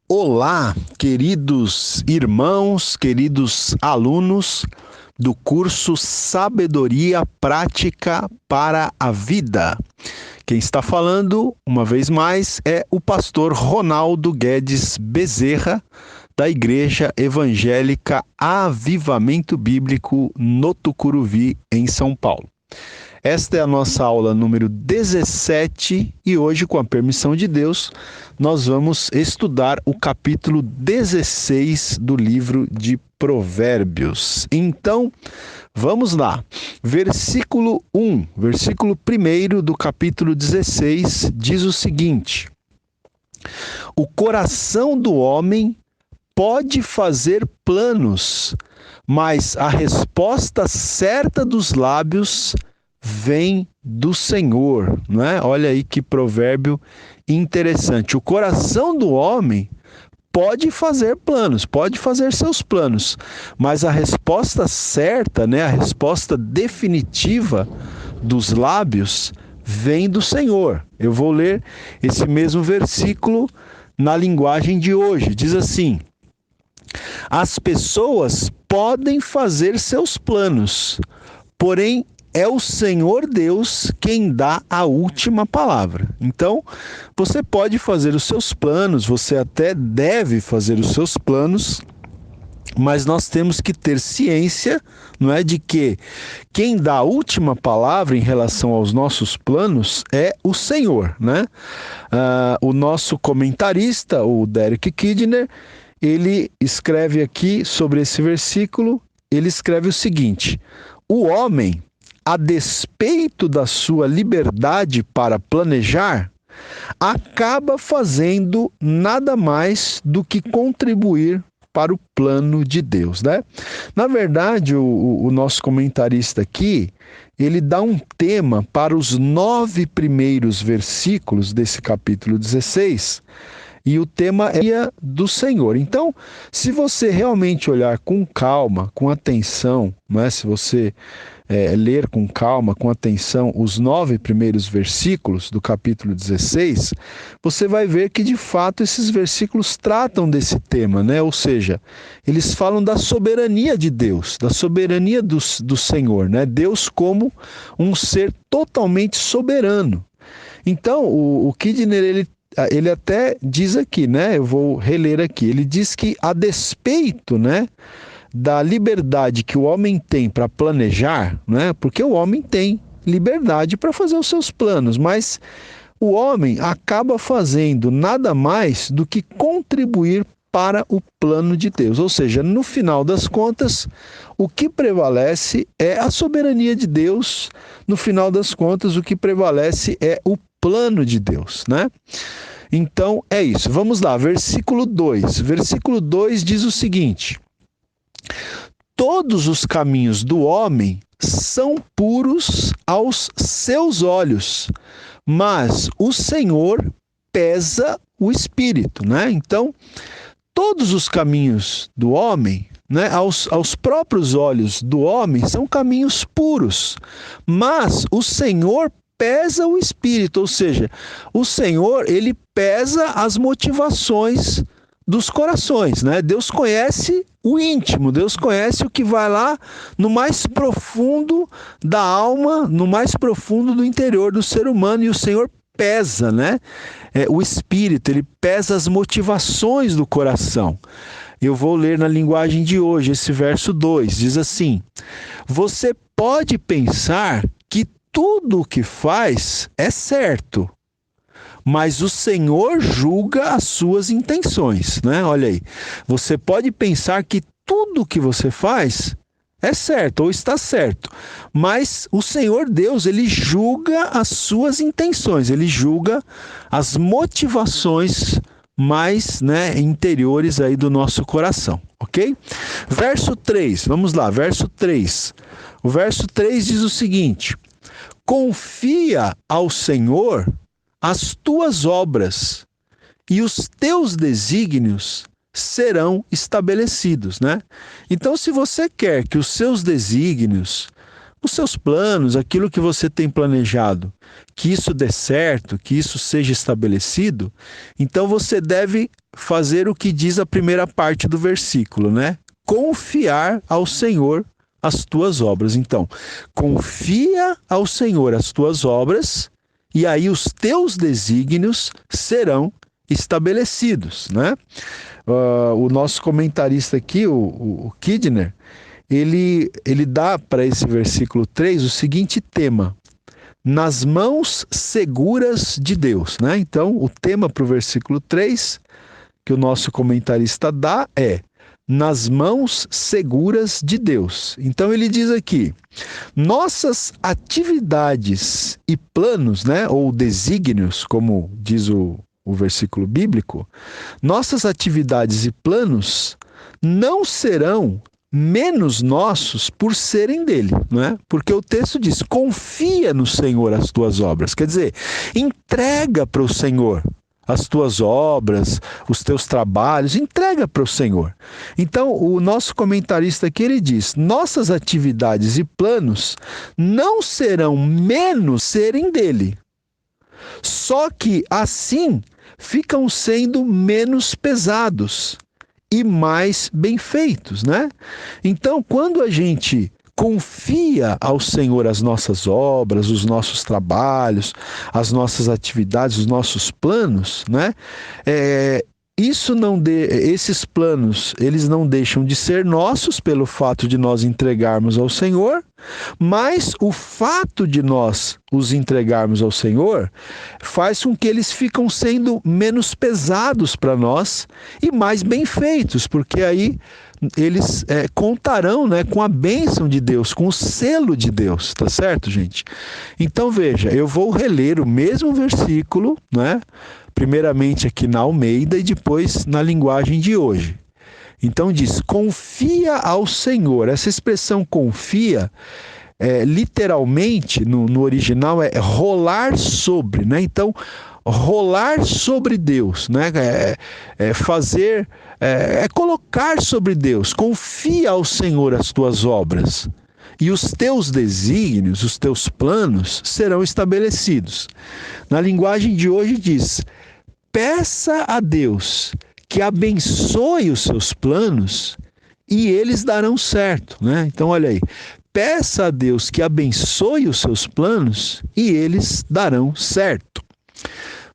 Olá, queridos irmãos, queridos alunos do curso Sabedoria Prática para a Vida. Quem está falando, uma vez mais, é o pastor Ronaldo Guedes Bezerra, da Igreja Evangélica Avivamento Bíblico no Tucuruvi, em São Paulo. Esta é a nossa aula número 17 e hoje, com a permissão de Deus, nós vamos estudar o capítulo 16 do livro de Provérbios. Então, vamos lá. Versículo 1 do capítulo 16 diz o seguinte: O coração do homem pode fazer planos, mas a resposta certa dos lábios vem do Senhor, não é? Olha aí que provérbio interessante. O coração do homem pode fazer planos, pode fazer seus planos, mas a resposta certa, né, a resposta definitiva dos lábios vem do Senhor. Eu vou ler esse mesmo versículo na linguagem de hoje. Diz assim: As pessoas podem fazer seus planos, porém é o Senhor Deus quem dá a última palavra. Então, você pode fazer os seus planos, você até deve fazer os seus planos, mas nós temos que ter ciência, não é, de que quem dá a última palavra em relação aos nossos planos é o Senhor, né? O nosso comentarista, o Derek Kidner, ele escreve aqui sobre esse versículo, ele escreve o seguinte: o homem, a despeito da sua liberdade para planejar, acaba fazendo nada mais do que contribuir para o plano de Deus, né? Na verdade, o nosso comentarista aqui, ele dá um tema para os 9 primeiros versículos desse capítulo 16, e o tema é do Senhor. Então, se você realmente olhar com calma, com atenção, né? Se você ler com calma, com atenção, os 9 primeiros versículos do capítulo 16, você vai ver que, de fato, esses versículos tratam desse tema, né? Ou seja, eles falam da soberania de Deus, da soberania do Senhor, né? Deus como um ser totalmente soberano. Então, o Kidner, ele até diz aqui, né? Eu vou reler aqui. Ele diz que, a despeito, né, da liberdade que o homem tem para planejar, né? Porque o homem tem liberdade para fazer os seus planos, mas o homem acaba fazendo nada mais do que contribuir para o plano de Deus. Ou seja, no final das contas, o que prevalece é a soberania de Deus. No final das contas, o que prevalece é o plano de Deus, né? Então, é isso. Vamos lá, versículo 2. Versículo 2 diz o seguinte: Todos os caminhos do homem são puros aos seus olhos, mas o Senhor pesa o espírito, né? Então, todos os caminhos do homem, né, aos próprios olhos do homem, são caminhos puros, mas o Senhor pesa o espírito, ou seja, o Senhor, ele pesa as motivações dos corações, né? Deus conhece o íntimo, Deus conhece o que vai lá no mais profundo da alma, no mais profundo do interior do ser humano, e o Senhor pesa, né? O espírito, ele pesa as motivações do coração. Eu vou ler na linguagem de hoje, esse verso 2, diz assim: Você pode pensar que tudo o que faz é certo, mas o Senhor julga as suas intenções, né? Olha aí, você pode pensar que tudo o que você faz é certo ou está certo, mas o Senhor Deus, ele julga as suas intenções, ele julga as motivações mais, né, interiores aí do nosso coração, ok? Verso 3, vamos lá, verso 3. O verso 3 diz o seguinte: Confia ao Senhor as tuas obras, e os teus desígnios serão estabelecidos, né? Então, se você quer que os seus desígnios, os seus planos, aquilo que você tem planejado, que isso dê certo, que isso seja estabelecido, então você deve fazer o que diz a primeira parte do versículo, né? Confiar ao Senhor as tuas obras. Então, confia ao Senhor as tuas obras, e aí os teus desígnios serão estabelecidos, né? O nosso comentarista aqui, o Kidner, ele dá para esse versículo 3 o seguinte tema: nas mãos seguras de Deus, né? Então, o tema para o versículo 3 que o nosso comentarista dá é nas mãos seguras de Deus. Então ele diz aqui: nossas atividades e planos, né, ou desígnios, como diz o versículo bíblico, nossas atividades e planos não serão menos nossos por serem dele, não é? Porque o texto diz: confia no Senhor as tuas obras. Quer dizer, entrega para o Senhor as tuas obras, os teus trabalhos, entrega para o Senhor. Então, o nosso comentarista aqui, ele diz: nossas atividades e planos não serão menos serem dele. Só que, assim, ficam sendo menos pesados e mais bem feitos, né? Então, quando a gente confia ao Senhor as nossas obras, os nossos trabalhos, as nossas atividades, os nossos planos, né? Esses planos, eles não deixam de ser nossos pelo fato de nós entregarmos ao Senhor, mas o fato de nós os entregarmos ao Senhor faz com que eles ficam sendo menos pesados para nós e mais bem feitos, porque aí eles contarão, né, com a bênção de Deus, com o selo de Deus, tá certo, gente? Então veja, eu vou reler o mesmo versículo, né? Primeiramente aqui na Almeida e depois na linguagem de hoje. Então diz: confia ao Senhor. Essa expressão confia, literalmente, no original, é rolar sobre, né? Então, rolar sobre Deus, né? Colocar sobre Deus. Confia ao Senhor as tuas obras, e os teus desígnios, os teus planos serão estabelecidos. Na linguagem de hoje diz: peça a Deus que abençoe os seus planos e eles darão certo, né? Então, olha aí. Peça a Deus que abençoe os seus planos e eles darão certo.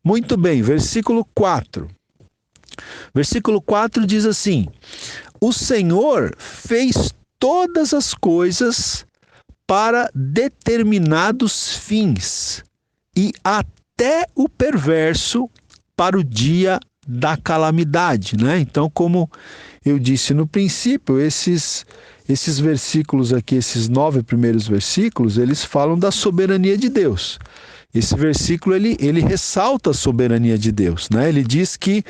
Muito bem, versículo 4. Versículo 4 diz assim: o Senhor fez todas as coisas para determinados fins, e até o perverso para o dia da calamidade, né? Então, como eu disse no princípio, esses versículos aqui, esses 9 primeiros versículos, eles falam da soberania de Deus. Esse versículo, ele ressalta a soberania de Deus, né? Ele diz que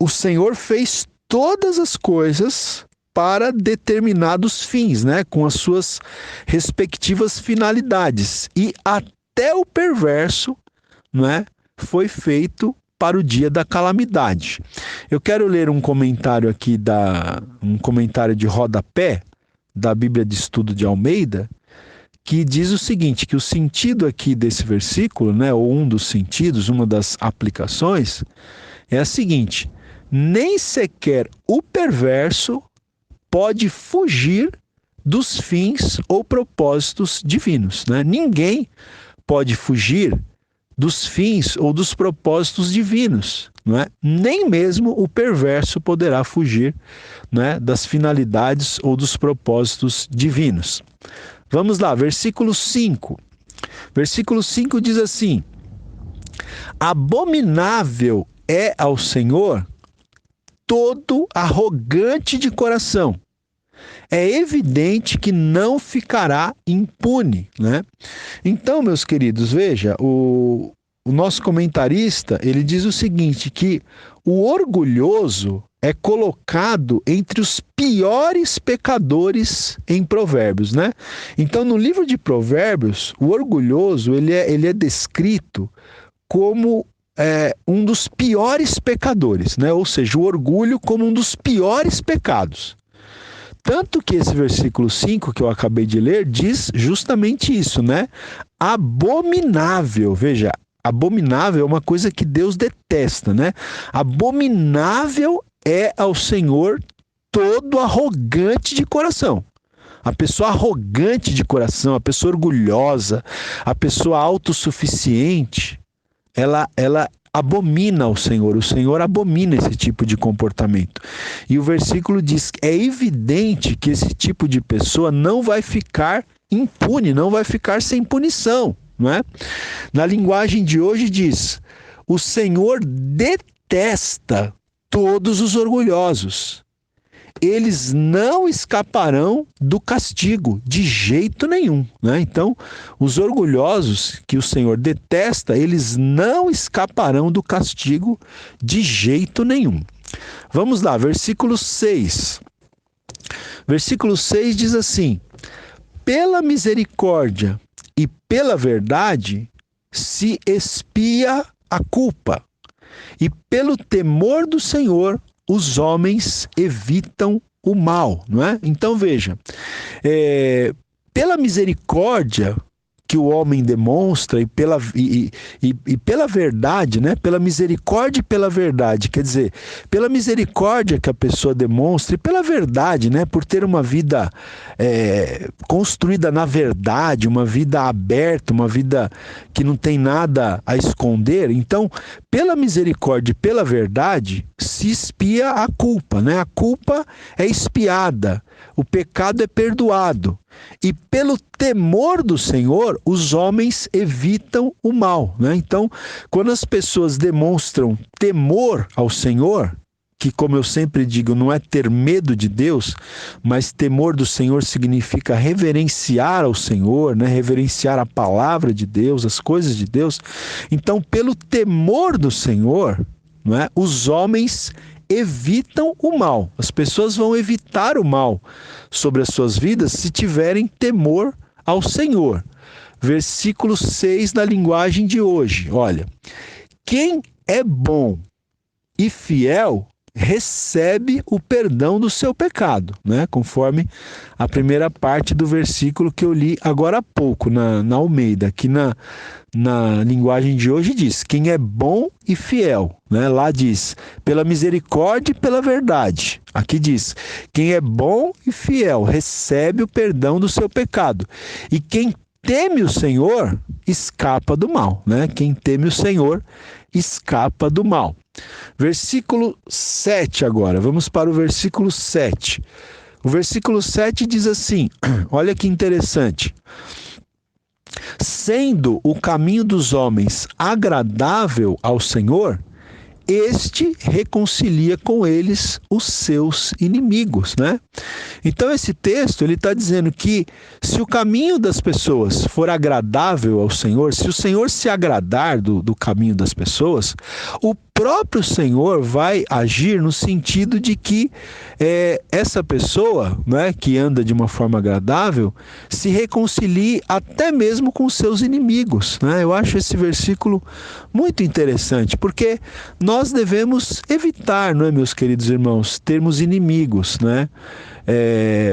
o Senhor fez todas as coisas para determinados fins, né? Com as suas respectivas finalidades. E até o perverso, né, foi feito para o dia da calamidade. Eu quero ler um comentário aqui, um comentário de rodapé da Bíblia de Estudo de Almeida, que diz o seguinte, que o sentido aqui desse versículo, né, ou um dos sentidos, uma das aplicações, é a seguinte: nem sequer o perverso pode fugir dos fins ou propósitos divinos, né? Ninguém pode fugir dos fins ou dos propósitos divinos, não é? Nem mesmo o perverso poderá fugir, né, das finalidades ou dos propósitos divinos. Vamos lá, versículo 5. Versículo 5 diz assim: abominável é ao Senhor todo arrogante de coração. É evidente que não ficará impune, né? Então, meus queridos, veja, o nosso comentarista, ele diz o seguinte, que o orgulhoso é colocado entre os piores pecadores em Provérbios, né? Então, no livro de Provérbios, o orgulhoso, ele é descrito como um dos piores pecadores, né? Ou seja, o orgulho como um dos piores pecados. Tanto que esse versículo 5 que eu acabei de ler diz justamente isso, né? Abominável, veja, abominável é uma coisa que Deus detesta, né? Abominável é ao Senhor todo arrogante de coração. A pessoa arrogante de coração, a pessoa orgulhosa, a pessoa autossuficiente, ela abomina ao Senhor. O Senhor abomina esse tipo de comportamento. E o versículo diz que é evidente que esse tipo de pessoa não vai ficar impune, não vai ficar sem punição, não é? Na linguagem de hoje diz: o Senhor detesta todos os orgulhosos. Eles não escaparão do castigo, de jeito nenhum, né? Então, os orgulhosos que o Senhor detesta, eles não escaparão do castigo de jeito nenhum. Vamos lá, versículo 6. Versículo 6 diz assim: pela misericórdia e pela verdade se expia a culpa, e pelo temor do Senhor os homens evitam o mal, não é? Então veja, pela misericórdia que o homem demonstra e pela verdade, né? Pela misericórdia e pela verdade, quer dizer, pela misericórdia que a pessoa demonstra e pela verdade, né? Por ter uma vida construída na verdade, uma vida aberta, uma vida que não tem nada a esconder. Então, pela misericórdia e pela verdade se expia a culpa, né? A culpa é expiada, o pecado é perdoado. E pelo temor do Senhor, os homens evitam o mal, né? Então, quando as pessoas demonstram temor ao Senhor, que, como eu sempre digo, não é ter medo de Deus, mas temor do Senhor significa reverenciar ao Senhor, né? Reverenciar a palavra de Deus, as coisas de Deus. Então, pelo temor do Senhor, não é? Os homens evitam o mal. As pessoas vão evitar o mal sobre as suas vidas se tiverem temor ao Senhor. Versículo 6 da linguagem de hoje. Olha, quem é bom e fiel recebe o perdão do seu pecado, né? Conforme a primeira parte do versículo que eu li agora há pouco na Almeida. Aqui na linguagem de hoje diz: quem é bom e fiel, né? Lá diz: pela misericórdia e pela verdade. Aqui diz: quem é bom e fiel recebe o perdão do seu pecado. E quem teme o Senhor escapa do mal, né? Quem teme o Senhor escapa do mal. Versículo 7 agora, vamos para o versículo 7. O versículo 7 diz assim, olha que interessante: sendo o caminho dos homens agradável ao Senhor, este reconcilia com eles os seus inimigos, né? Então esse texto ele está dizendo que se o caminho das pessoas for agradável ao Senhor, se o Senhor se agradar do caminho das pessoas, o próprio Senhor vai agir no sentido de que essa pessoa, né, que anda de uma forma agradável, se reconcilie até mesmo com seus inimigos, né? Eu acho esse versículo muito interessante, porque nós devemos evitar, não é, meus queridos irmãos, termos inimigos, né?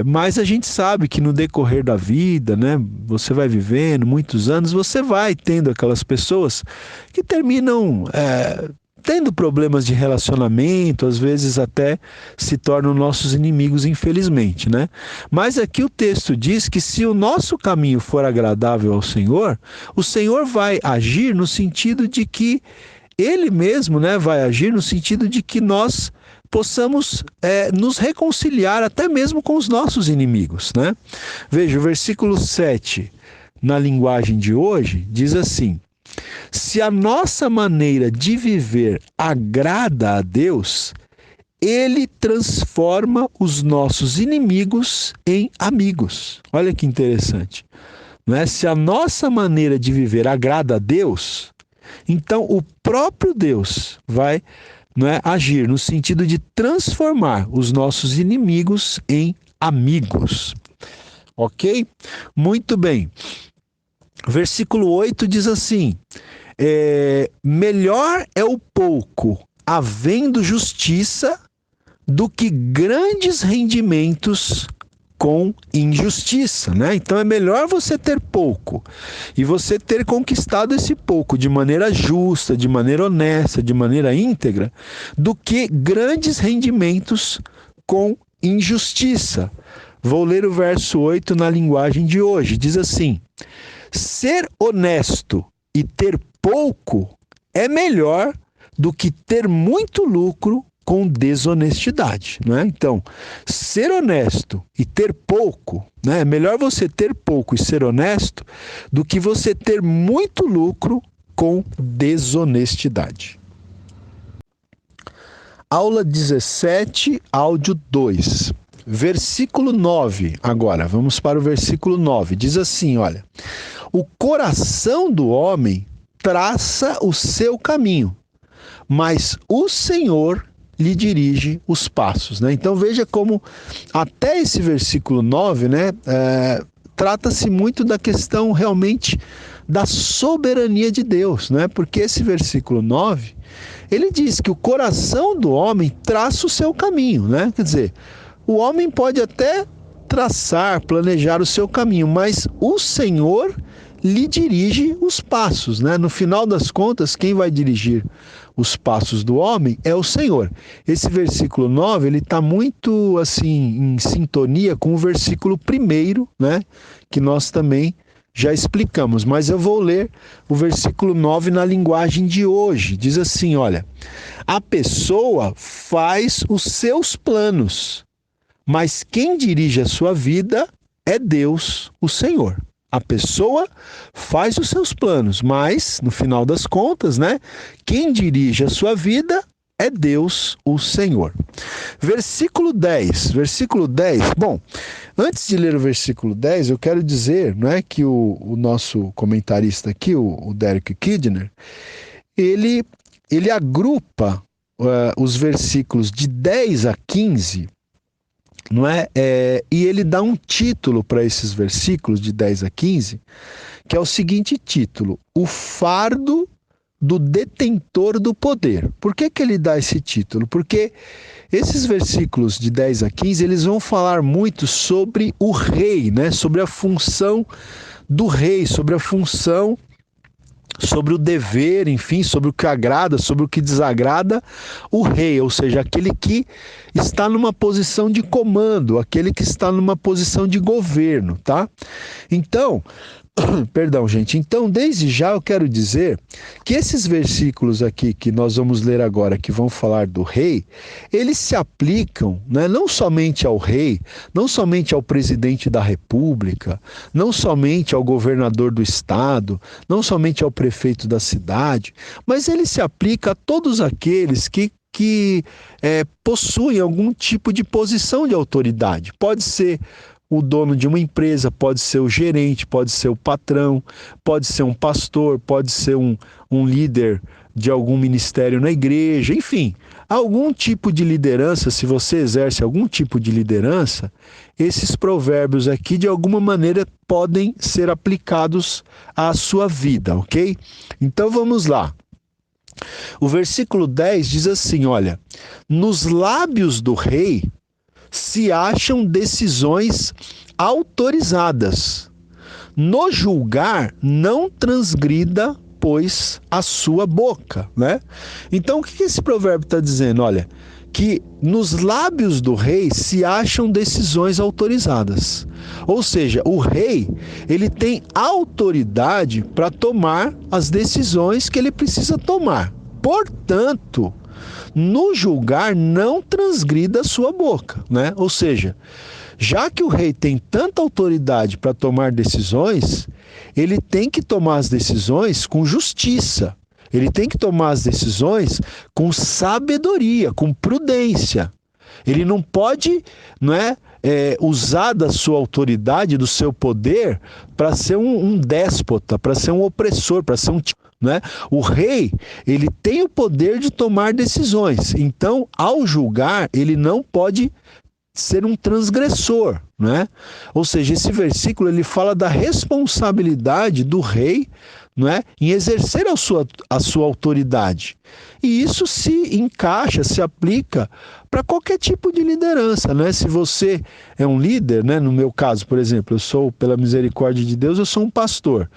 Mas a gente sabe que no decorrer da vida, né, você vai vivendo muitos anos, você vai tendo aquelas pessoas que terminam tendo problemas de relacionamento, às vezes até se tornam nossos inimigos, infelizmente, né? Mas aqui o texto diz que se o nosso caminho for agradável ao Senhor, o Senhor vai agir no sentido de que Ele mesmo, né, vai agir no sentido de que nós possamos nos reconciliar até mesmo com os nossos inimigos, né? Veja, o versículo 7, na linguagem de hoje, diz assim: se a nossa maneira de viver agrada a Deus, Ele transforma os nossos inimigos em amigos. Olha que interessante, não é? Se a nossa maneira de viver agrada a Deus, então o próprio Deus vai, não é, agir no sentido de transformar os nossos inimigos em amigos. Ok? Muito bem. Versículo 8 diz assim: melhor é o pouco, havendo justiça, do que grandes rendimentos, com injustiça, né? Então é melhor você ter pouco e você ter conquistado esse pouco de maneira justa, de maneira honesta, de maneira íntegra, do que grandes rendimentos com injustiça. Vou ler o verso 8 na linguagem de hoje. Diz assim: ser honesto e ter pouco é melhor do que ter muito lucro com desonestidade, né? Então, ser honesto e ter pouco, né? É melhor você ter pouco e ser honesto do que você ter muito lucro com desonestidade. Aula 17, áudio 2. Versículo 9, agora, vamos para o versículo 9. Diz assim, olha: o coração do homem traça o seu caminho, mas o Senhor lhe dirige os passos, né? Então veja como até esse versículo 9, né, trata-se muito da questão realmente da soberania de Deus, né? Porque esse versículo 9, ele diz que o coração do homem traça o seu caminho, né? Quer dizer, o homem pode até traçar, planejar o seu caminho, mas o Senhor lhe dirige os passos, né? No final das contas, quem vai dirigir os passos do homem é o Senhor. Esse versículo 9, ele está muito assim em sintonia com o versículo 1, né? Que nós também já explicamos, mas eu vou ler o versículo 9 na linguagem de hoje. Diz assim, olha: a pessoa faz os seus planos, mas quem dirige a sua vida é Deus, o Senhor. A pessoa faz os seus planos, mas, no final das contas, né, quem dirige a sua vida é Deus, o Senhor. Versículo 10. Bom, antes de ler o versículo 10, eu quero dizer, né, que o nosso comentarista aqui, o Derek Kidner, ele agrupa os versículos de 10 a 15, não é? E ele dá um título para esses versículos de 10 a 15, que é o seguinte título: o fardo do detentor do poder. Por que ele dá esse título? Porque esses versículos de 10 a 15, eles vão falar muito sobre o rei, né? Sobre a função do rei, sobre a função, sobre o dever, enfim, sobre o que agrada, sobre o que desagrada o rei, ou seja, aquele que está numa posição de comando, aquele que está numa posição de governo, tá? Então, perdão, gente. Então, desde já eu quero dizer que esses versículos aqui que nós vamos ler agora, que vão falar do rei, eles se aplicam, né, não somente ao rei, não somente ao presidente da república, não somente ao governador do estado, não somente ao prefeito da cidade, mas ele se aplica a todos aqueles que possuem algum tipo de posição de autoridade. Pode ser o dono de uma empresa, pode ser o gerente, pode ser o patrão, pode ser um pastor, pode ser um líder de algum ministério na igreja, enfim, algum tipo de liderança. Se você exerce algum tipo de liderança, esses provérbios aqui de alguma maneira podem ser aplicados à sua vida, ok? Então vamos lá. O versículo 10 diz assim, olha: nos lábios do rei se acham decisões autorizadas. No julgar, não transgrida, pois, a sua boca, né? Então, o que esse provérbio está dizendo? Olha, que nos lábios do rei se acham decisões autorizadas. Ou seja, o rei, ele tem autoridade para tomar as decisões que ele precisa tomar. Portanto, no julgar, não transgrida a sua boca, né? Ou seja, já que o rei tem tanta autoridade para tomar decisões, ele tem que tomar as decisões com justiça. Ele tem que tomar as decisões com sabedoria, com prudência. Ele não pode, usar da sua autoridade, do seu poder, para ser um déspota, para ser um opressor, para ser um... O rei, ele tem o poder de tomar decisões. Então, ao julgar, ele não pode ser um transgressor, né? Ou seja, esse versículo ele fala da responsabilidade do rei não é? Em exercer a sua autoridade. E isso se encaixa, se aplica para qualquer tipo de liderança, né? Se você é um líder, né? No meu caso, por exemplo, eu sou, pela misericórdia de Deus, eu sou um pastor.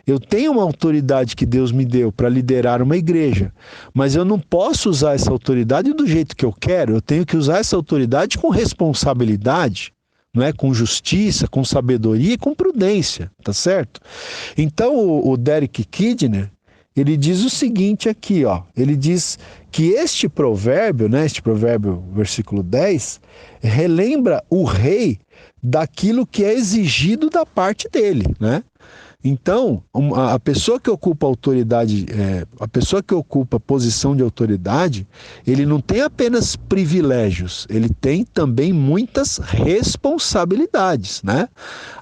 Eu tenho uma autoridade que Deus me deu para liderar uma igreja, mas eu não posso usar essa autoridade do jeito que eu quero. Eu tenho que usar essa autoridade com responsabilidade, não é? Com justiça, com sabedoria e com prudência, tá certo? Então o Derek Kidner, ele diz o seguinte aqui, ó, ele diz que este provérbio, né, este provérbio, versículo 10, relembra o rei daquilo que é exigido da parte dele, né? Então, a pessoa que ocupa autoridade, a pessoa que ocupa a posição de autoridade, ele não tem apenas privilégios, ele tem também muitas responsabilidades, né?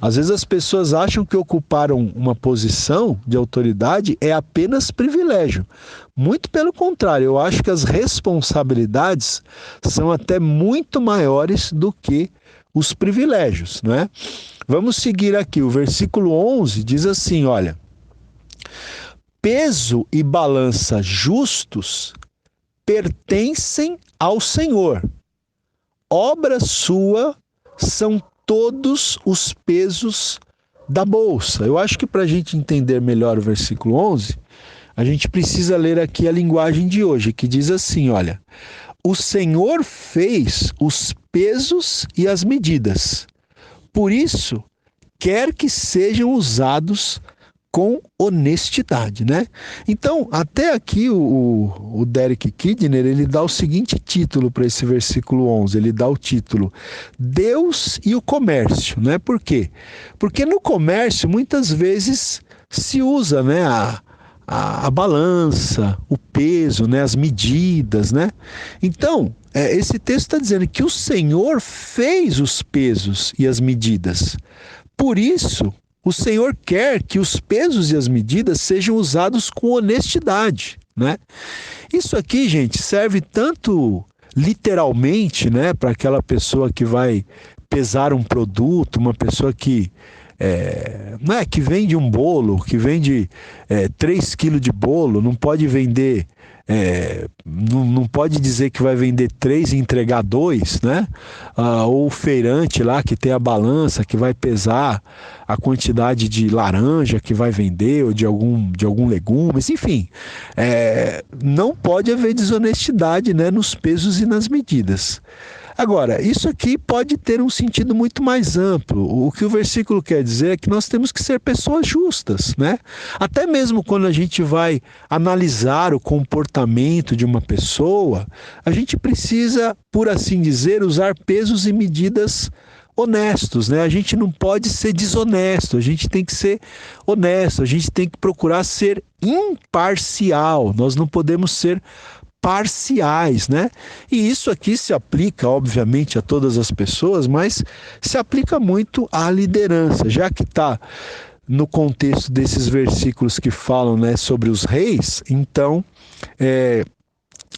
Às vezes as pessoas acham que ocuparam uma posição de autoridade é apenas privilégio. Muito pelo contrário, eu acho que as responsabilidades são até muito maiores do que os privilégios, não é? Vamos seguir aqui, o versículo 11 diz assim, olha: peso e balança justos pertencem ao Senhor, obra sua são todos os pesos da bolsa. Eu acho que para a gente entender melhor o versículo 11, a gente precisa ler aqui a linguagem de hoje, que diz assim, olha: o Senhor fez os pesos e as medidas, por isso quer que sejam usados com honestidade, né? Então, até aqui o Derek Kidner, ele dá o seguinte título para esse versículo 11, ele dá o título Deus e o comércio, né? Por quê? Porque no comércio, muitas vezes, se usa, né, a balança, o peso, né, as medidas, né? Então, esse texto está dizendo que o Senhor fez os pesos e as medidas. Por isso, o Senhor quer que os pesos e as medidas sejam usados com honestidade, né? Isso aqui, gente, serve tanto literalmente, né, para aquela pessoa que vai pesar um produto, uma pessoa que que vende um bolo, que vende 3 quilos de bolo, não pode vender, não pode dizer que vai vender 3 e entregar 2, né? Ou o feirante lá que tem a balança, que vai pesar a quantidade de laranja que vai vender, ou de algum legume, enfim. Não pode haver desonestidade, né, nos pesos e nas medidas. Agora, isso aqui pode ter um sentido muito mais amplo. O que o versículo quer dizer é que nós temos que ser pessoas justas, né? Até mesmo quando a gente vai analisar o comportamento de uma pessoa, a gente precisa, por assim dizer, usar pesos e medidas honestos, né? A gente não pode ser desonesto, a gente tem que ser honesto, a gente tem que procurar ser imparcial, nós não podemos ser parciais, né? E isso aqui se aplica, obviamente, a todas as pessoas, mas se aplica muito à liderança, já que está no contexto desses versículos que falam, né, sobre os reis. Então,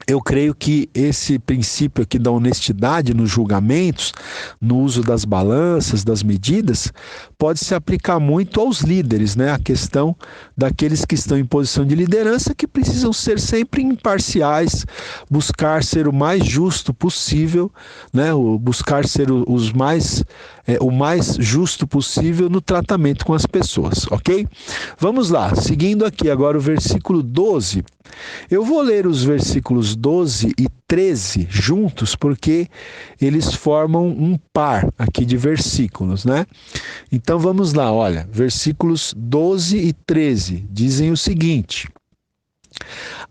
eu creio que esse princípio aqui da honestidade nos julgamentos, no uso das balanças, das medidas, pode se aplicar muito aos líderes, né? A questão daqueles que estão em posição de liderança, que precisam ser sempre imparciais, buscar ser o mais justo possível, né? Buscar ser o mais justo possível no tratamento com as pessoas, ok? Vamos lá, seguindo aqui agora o versículo 12. Eu vou ler os versículos 12 e 13 juntos, porque eles formam um par aqui de versículos, né? Então vamos lá, olha, versículos 12 e 13 dizem o seguinte: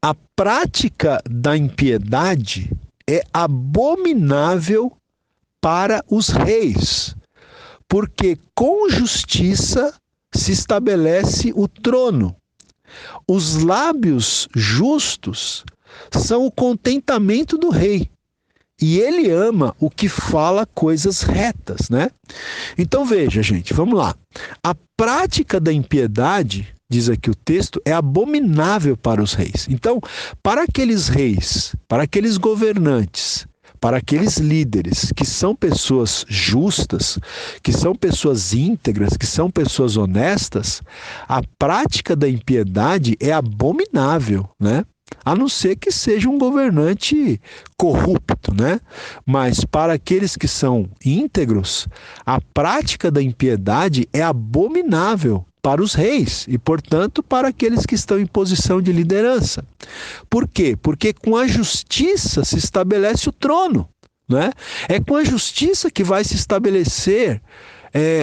a prática da impiedade é abominável para os reis, porque com justiça se estabelece o trono. Os lábios justos são o contentamento do rei, e ele ama o que fala coisas retas, né? Então veja, gente, vamos lá. A prática da impiedade, diz aqui o texto, é abominável para os reis. Então, para aqueles reis, para aqueles governantes, para aqueles líderes que são pessoas justas, que são pessoas íntegras, que são pessoas honestas, a prática da impiedade é abominável, né? A não ser que seja um governante corrupto, né? Mas para aqueles que são íntegros, a prática da impiedade é abominável para os reis e, portanto, para aqueles que estão em posição de liderança. Por quê? Porque com a justiça se estabelece o trono, né? É com a justiça que vai se estabelecer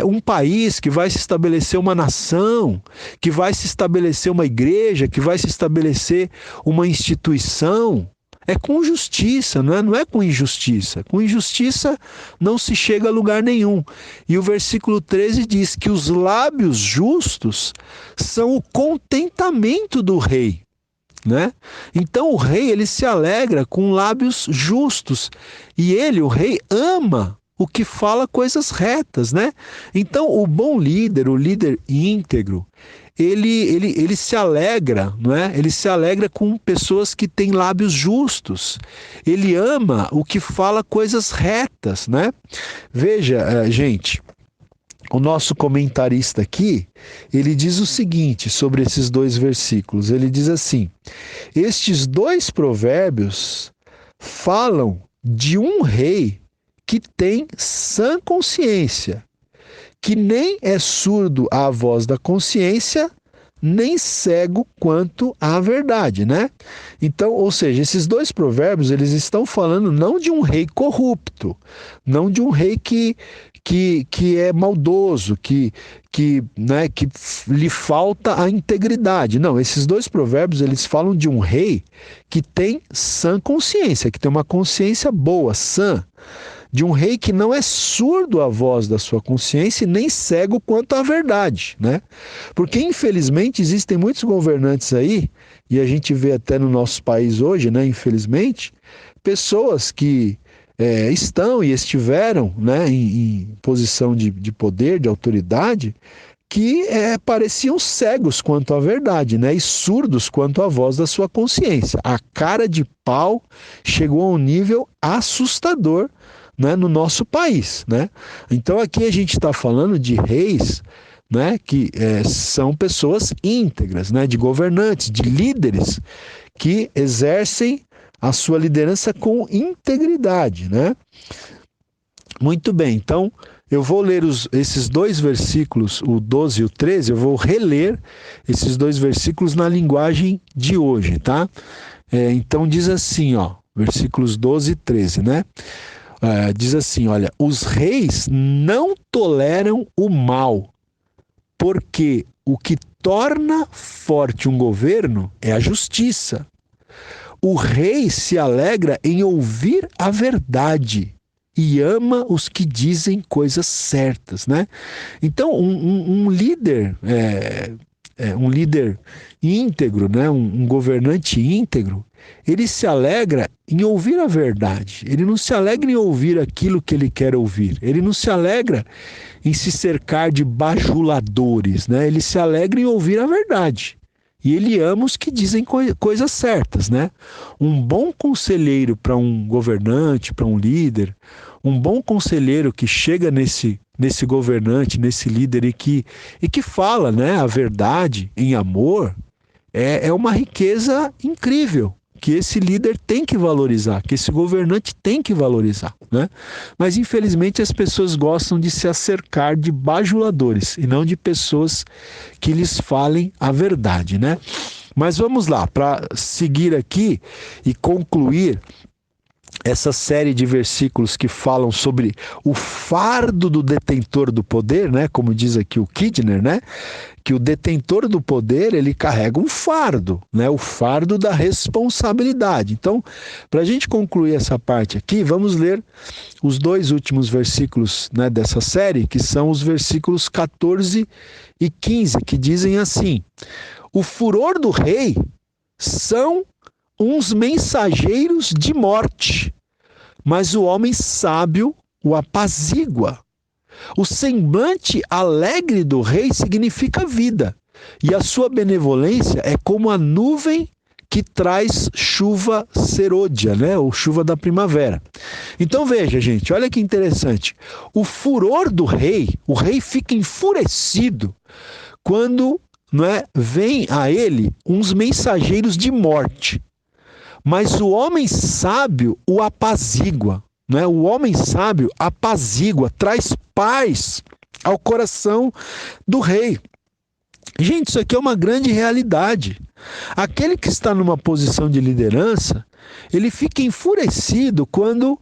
um país, que vai se estabelecer uma nação, que vai se estabelecer uma igreja, que vai se estabelecer uma instituição. É com justiça, não é com injustiça. Com injustiça não se chega a lugar nenhum. E o versículo 13 diz que os lábios justos são o contentamento do rei, né? Então o rei, ele se alegra com lábios justos. E ele, o rei, ama o que fala coisas retas, né? Então o bom líder, o líder íntegro, ele se alegra, não é? Ele se alegra com pessoas que têm lábios justos. Ele ama o que fala coisas retas, né? Veja, gente, o nosso comentarista aqui, ele diz o seguinte sobre esses dois versículos. Ele diz assim: estes dois provérbios falam de um rei que tem sã consciência, que nem é surdo à voz da consciência, nem cego quanto à verdade, né? Então, ou seja, esses dois provérbios, eles estão falando não de um rei corrupto, não de um rei que é maldoso, que lhe falta a integridade. Não, esses dois provérbios, eles falam de um rei que tem sã consciência, que tem uma consciência boa, sã, de um rei que não é surdo à voz da sua consciência e nem cego quanto à verdade, né? Porque, infelizmente, existem muitos governantes aí, e a gente vê até no nosso país hoje, né, infelizmente, pessoas que estão e estiveram, né, em posição de poder, de autoridade, que pareciam cegos quanto à verdade, né, e surdos quanto à voz da sua consciência. A cara de pau chegou a um nível assustador, né, no nosso país, né? Então aqui a gente está falando de reis, né, que são pessoas íntegras, né, de governantes, de líderes que exercem a sua liderança com integridade, né? Muito bem, então eu vou ler esses dois versículos, o 12 e o 13, eu vou reler esses dois versículos na linguagem de hoje, tá? Então diz assim, ó, versículos 12 e 13, né? Diz assim, olha, os reis não toleram o mal, porque o que torna forte um governo é a justiça. O rei se alegra em ouvir a verdade e ama os que dizem coisas certas, né? Então, um líder, um líder íntegro, né? Um governante íntegro, ele se alegra em ouvir a verdade. Ele não se alegra em ouvir aquilo que ele quer ouvir. Ele não se alegra em se cercar de bajuladores, né? Ele se alegra em ouvir a verdade. E ele ama os que dizem coisas certas, né? Um bom conselheiro para um governante, para um líder, um bom conselheiro que chega nesse governante, nesse líder e que fala, né, a verdade em amor, é uma riqueza incrível que esse líder tem que valorizar, que esse governante tem que valorizar, né? Mas infelizmente as pessoas gostam de se acercar de bajuladores e não de pessoas que lhes falem a verdade, né? Mas vamos lá, para seguir aqui e concluir essa série de versículos que falam sobre o fardo do detentor do poder, né? Como diz aqui o Kidner, né? Que o detentor do poder, ele carrega um fardo, né? O fardo da responsabilidade. Então, para a gente concluir essa parte aqui, vamos ler os dois últimos versículos, né, dessa série, que são os versículos 14 e 15, que dizem assim: o furor do rei são uns mensageiros de morte, mas o homem sábio o apazigua. O semblante alegre do rei significa vida, e a sua benevolência é como a nuvem que traz chuva serôdia, né? Ou chuva da primavera. Então veja, gente, olha que interessante. O furor do rei, o rei fica enfurecido quando, não é, vem a ele uns mensageiros de morte. Mas o homem sábio o apazigua, não é? O homem sábio apazigua, traz paz ao coração do rei. Gente, isso aqui é uma grande realidade. Aquele que está numa posição de liderança, ele fica enfurecido quando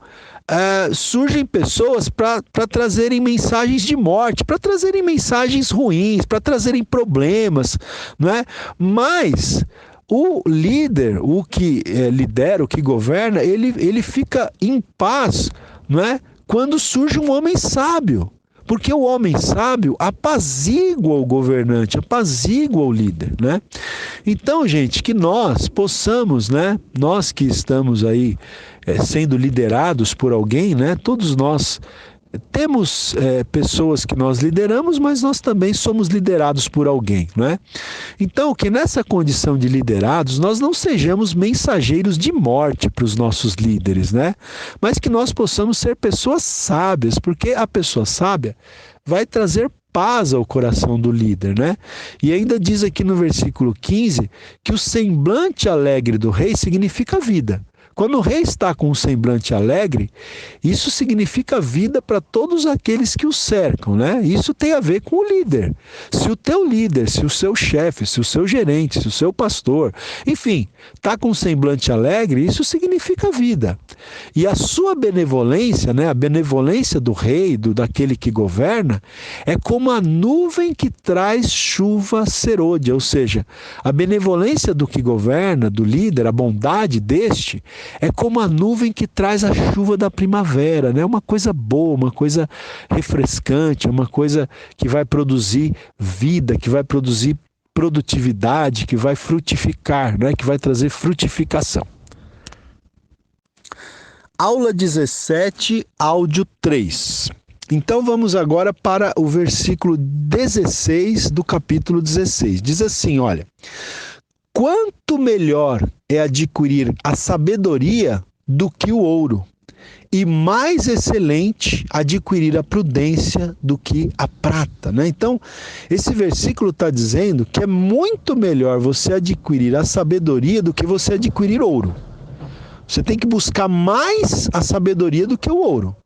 surgem pessoas para trazerem mensagens de morte, para trazerem mensagens ruins, para trazerem problemas, não é? Mas o líder, o que lidera, o que governa, ele fica em paz, não é? Quando surge um homem sábio. Porque o homem sábio apazigua o governante, apazigua o líder, né? Então, gente, que nós possamos, né? Nós que estamos aí sendo liderados por alguém, né? Todos nós temos pessoas que nós lideramos, mas nós também somos liderados por alguém, não é? Então, que nessa condição de liderados, nós não sejamos mensageiros de morte para os nossos líderes, né? Mas que nós possamos ser pessoas sábias, porque a pessoa sábia vai trazer paz ao coração do líder, né? E ainda diz aqui no versículo 15 que o semblante alegre do rei significa vida. Quando o rei está com um semblante alegre, isso significa vida para todos aqueles que o cercam, né? Isso tem a ver com o líder. Se o teu líder, se o seu chefe, se o seu gerente, se o seu pastor, enfim, está com um semblante alegre, isso significa vida. E a sua benevolência, né? A benevolência do rei, daquele que governa, é como a nuvem que traz chuva serôdia, ou seja, a benevolência do que governa, do líder, a bondade deste, é como a nuvem que traz a chuva da primavera, né? Uma coisa boa, uma coisa refrescante, uma coisa que vai produzir vida, que vai produzir produtividade, que vai frutificar, né? Que vai trazer frutificação. Aula 17, áudio 3. Então vamos agora para o versículo 16 do capítulo 16. Diz assim, olha: quanto melhor é adquirir a sabedoria do que o ouro, e mais excelente adquirir a prudência do que a prata, né? Então, esse versículo está dizendo que é muito melhor você adquirir a sabedoria do que você adquirir ouro. Você tem que buscar mais a sabedoria do que o ouro.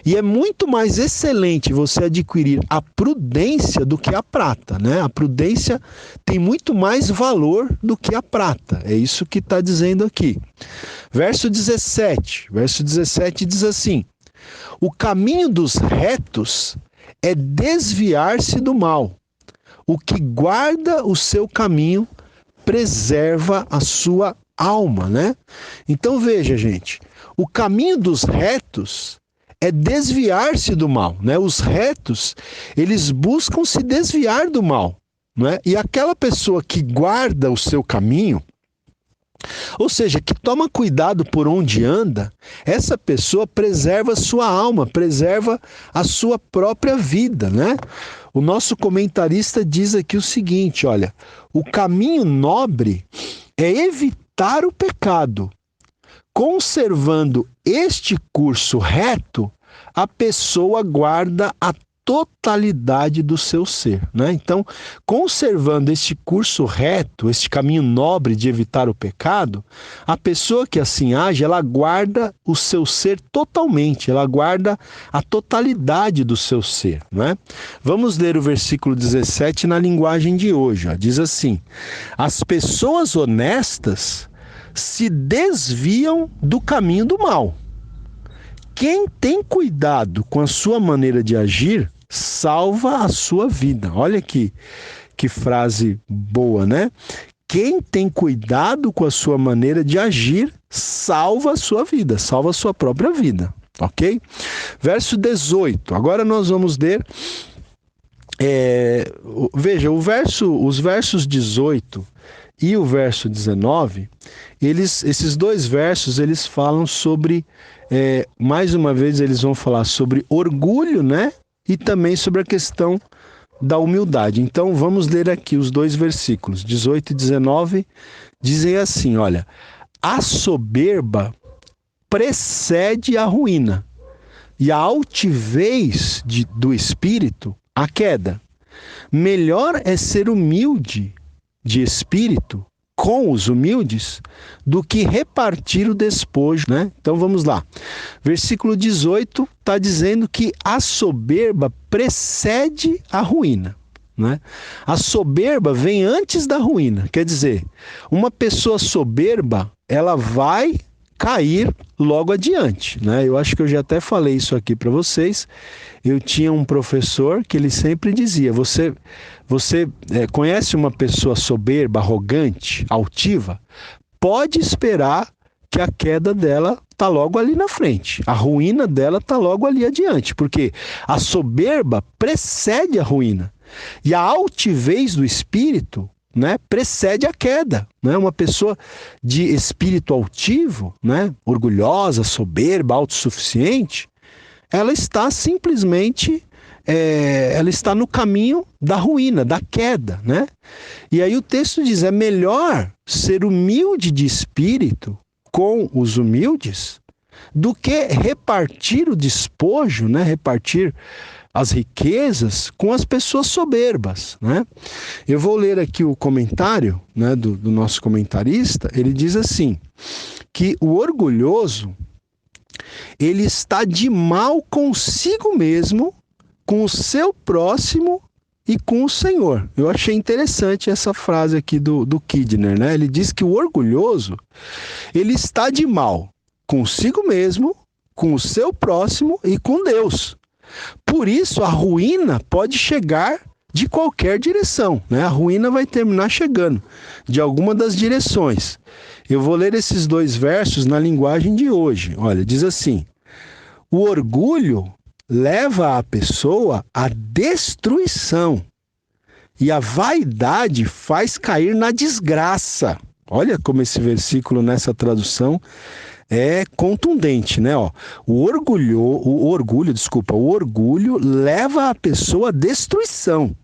E é muito mais excelente você adquirir a prudência do que a prata, né? A prudência tem muito mais valor do que a prata. É isso que está dizendo aqui. Verso 17 diz assim: o caminho dos retos é desviar-se do mal. O que guarda o seu caminho preserva a sua alma, né? Então veja, gente, o caminho dos retos é desviar-se do mal, né? Os retos, eles buscam se desviar do mal, né? E aquela pessoa que guarda o seu caminho, ou seja, que toma cuidado por onde anda, essa pessoa preserva a sua alma, preserva a sua própria vida, né? O nosso comentarista diz aqui o seguinte, olha: o caminho nobre é evitar o pecado. Conservando este curso reto, a pessoa guarda a totalidade do seu ser, né? Então, conservando este curso reto, este caminho nobre de evitar o pecado, a pessoa que assim age, ela guarda o seu ser totalmente, ela guarda a totalidade do seu ser, né? Vamos ler o versículo 17 na linguagem de hoje, ó. Diz assim: as pessoas honestas se desviam do caminho do mal. Quem tem cuidado com a sua maneira de agir, salva a sua vida. Olha que frase boa, né? Quem tem cuidado com a sua maneira de agir, salva a sua vida, salva a sua própria vida, ok? Verso 18, agora nós vamos ler, veja, os versos 18 e o verso 19, esses dois versos, eles falam sobre, mais uma vez, eles vão falar sobre orgulho, né? E também sobre a questão da humildade. Então vamos ler aqui os dois versículos, 18 e 19, dizem assim, olha, a soberba precede a ruína, e a altivez do espírito, a queda. Melhor é ser humilde de espírito com os humildes do que repartir o despojo, né? Então vamos lá. Versículo 18 está dizendo que a soberba precede a ruína, né? A soberba vem antes da ruína. Quer dizer, uma pessoa soberba, ela vai cair logo adiante, né? Eu acho que eu já até falei isso aqui para vocês. Eu tinha um professor que ele sempre dizia, você conhece uma pessoa soberba, arrogante, altiva? Pode esperar que a queda dela está logo ali na frente. A ruína dela está logo ali adiante, porque a soberba precede a ruína. E a altivez do espírito, né, precede a queda, né? Uma pessoa de espírito altivo, né, orgulhosa, soberba, autossuficiente, ela está simplesmente, ela está no caminho da ruína, da queda, né? E aí o texto diz, é melhor ser humilde de espírito com os humildes do que repartir o despojo, né, repartir as riquezas com as pessoas soberbas, né? Eu vou ler aqui o comentário, né, do nosso comentarista. Ele diz assim, que o orgulhoso, ele está de mal consigo mesmo, com o seu próximo e com o Senhor. Eu achei interessante essa frase aqui do Kidner, né? Ele diz que o orgulhoso, ele está de mal consigo mesmo, com o seu próximo e com Deus. Por isso, a ruína pode chegar de qualquer direção, né? A ruína vai terminar chegando de alguma das direções. Eu vou ler esses dois versos na linguagem de hoje. Olha, diz assim, o orgulho leva a pessoa à destruição e a vaidade faz cair na desgraça. Olha como esse versículo nessa tradução é contundente, né? Ó, o orgulho leva a pessoa à destruição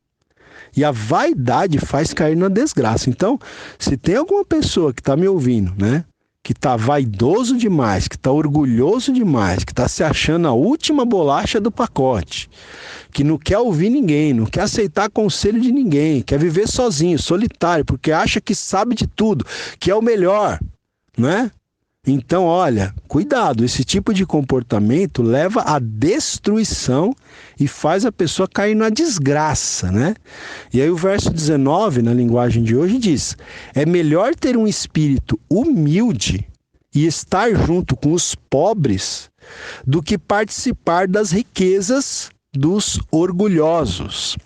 e a vaidade faz cair na desgraça. Então, se tem alguma pessoa que está me ouvindo, né, que está vaidoso demais, que está orgulhoso demais, que está se achando a última bolacha do pacote, que não quer ouvir ninguém, não quer aceitar conselho de ninguém, quer viver sozinho, solitário, porque acha que sabe de tudo, que é o melhor, né? Então, olha, cuidado, esse tipo de comportamento leva à destruição e faz a pessoa cair na desgraça, né? E aí o verso 19, na linguagem de hoje, diz, é melhor ter um espírito humilde e estar junto com os pobres do que participar das riquezas dos orgulhosos.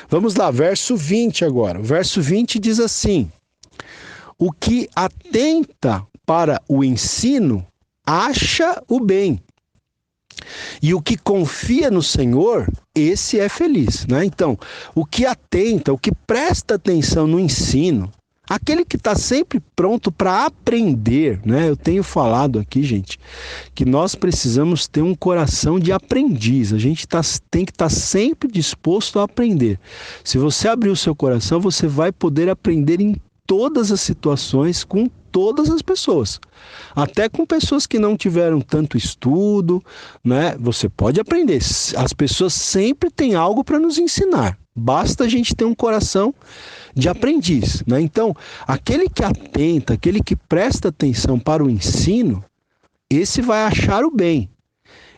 Vamos lá, verso 20 agora. O verso 20 diz assim, o que atenta para o ensino, acha o bem. E o que confia no Senhor, esse é feliz, né? Então, o que atenta, o que presta atenção no ensino, aquele que está sempre pronto para aprender, né? Eu tenho falado aqui, gente, que nós precisamos ter um coração de aprendiz. A gente tem que estar sempre disposto a aprender. Se você abrir o seu coração, você vai poder aprender em todas as situações, com todas as pessoas, até com pessoas que não tiveram tanto estudo, né? Você pode aprender. As pessoas sempre têm algo para nos ensinar. Basta a gente ter um coração de aprendiz, né? Então, aquele que atenta, aquele que presta atenção para o ensino, esse vai achar o bem.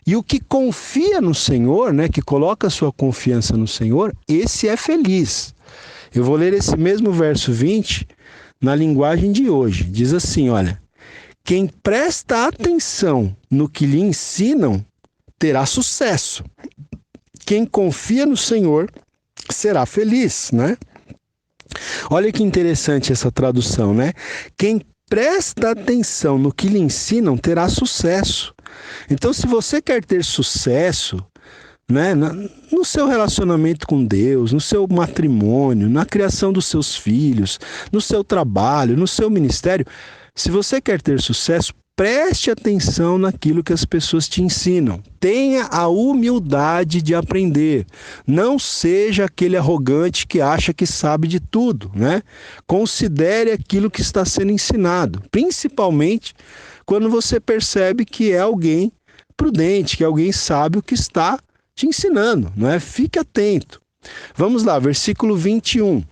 E o que confia no Senhor, né? Que coloca a sua confiança no Senhor, esse é feliz. Eu vou ler esse mesmo verso 20 na linguagem de hoje. Diz assim, olha, quem presta atenção no que lhe ensinam terá sucesso. Quem confia no Senhor será feliz, né? Olha que interessante essa tradução, né? Quem presta atenção no que lhe ensinam terá sucesso. Então, se você quer ter sucesso, né, no seu relacionamento com Deus, no seu matrimônio, na criação dos seus filhos, no seu trabalho, no seu ministério, se você quer ter sucesso, preste atenção naquilo que as pessoas te ensinam. Tenha a humildade de aprender. Não seja aquele arrogante que acha que sabe de tudo, né? Considere aquilo que está sendo ensinado, principalmente quando você percebe que é alguém prudente, que é alguém sábio que está te ensinando, não é? Fique atento. Vamos lá, versículo 21.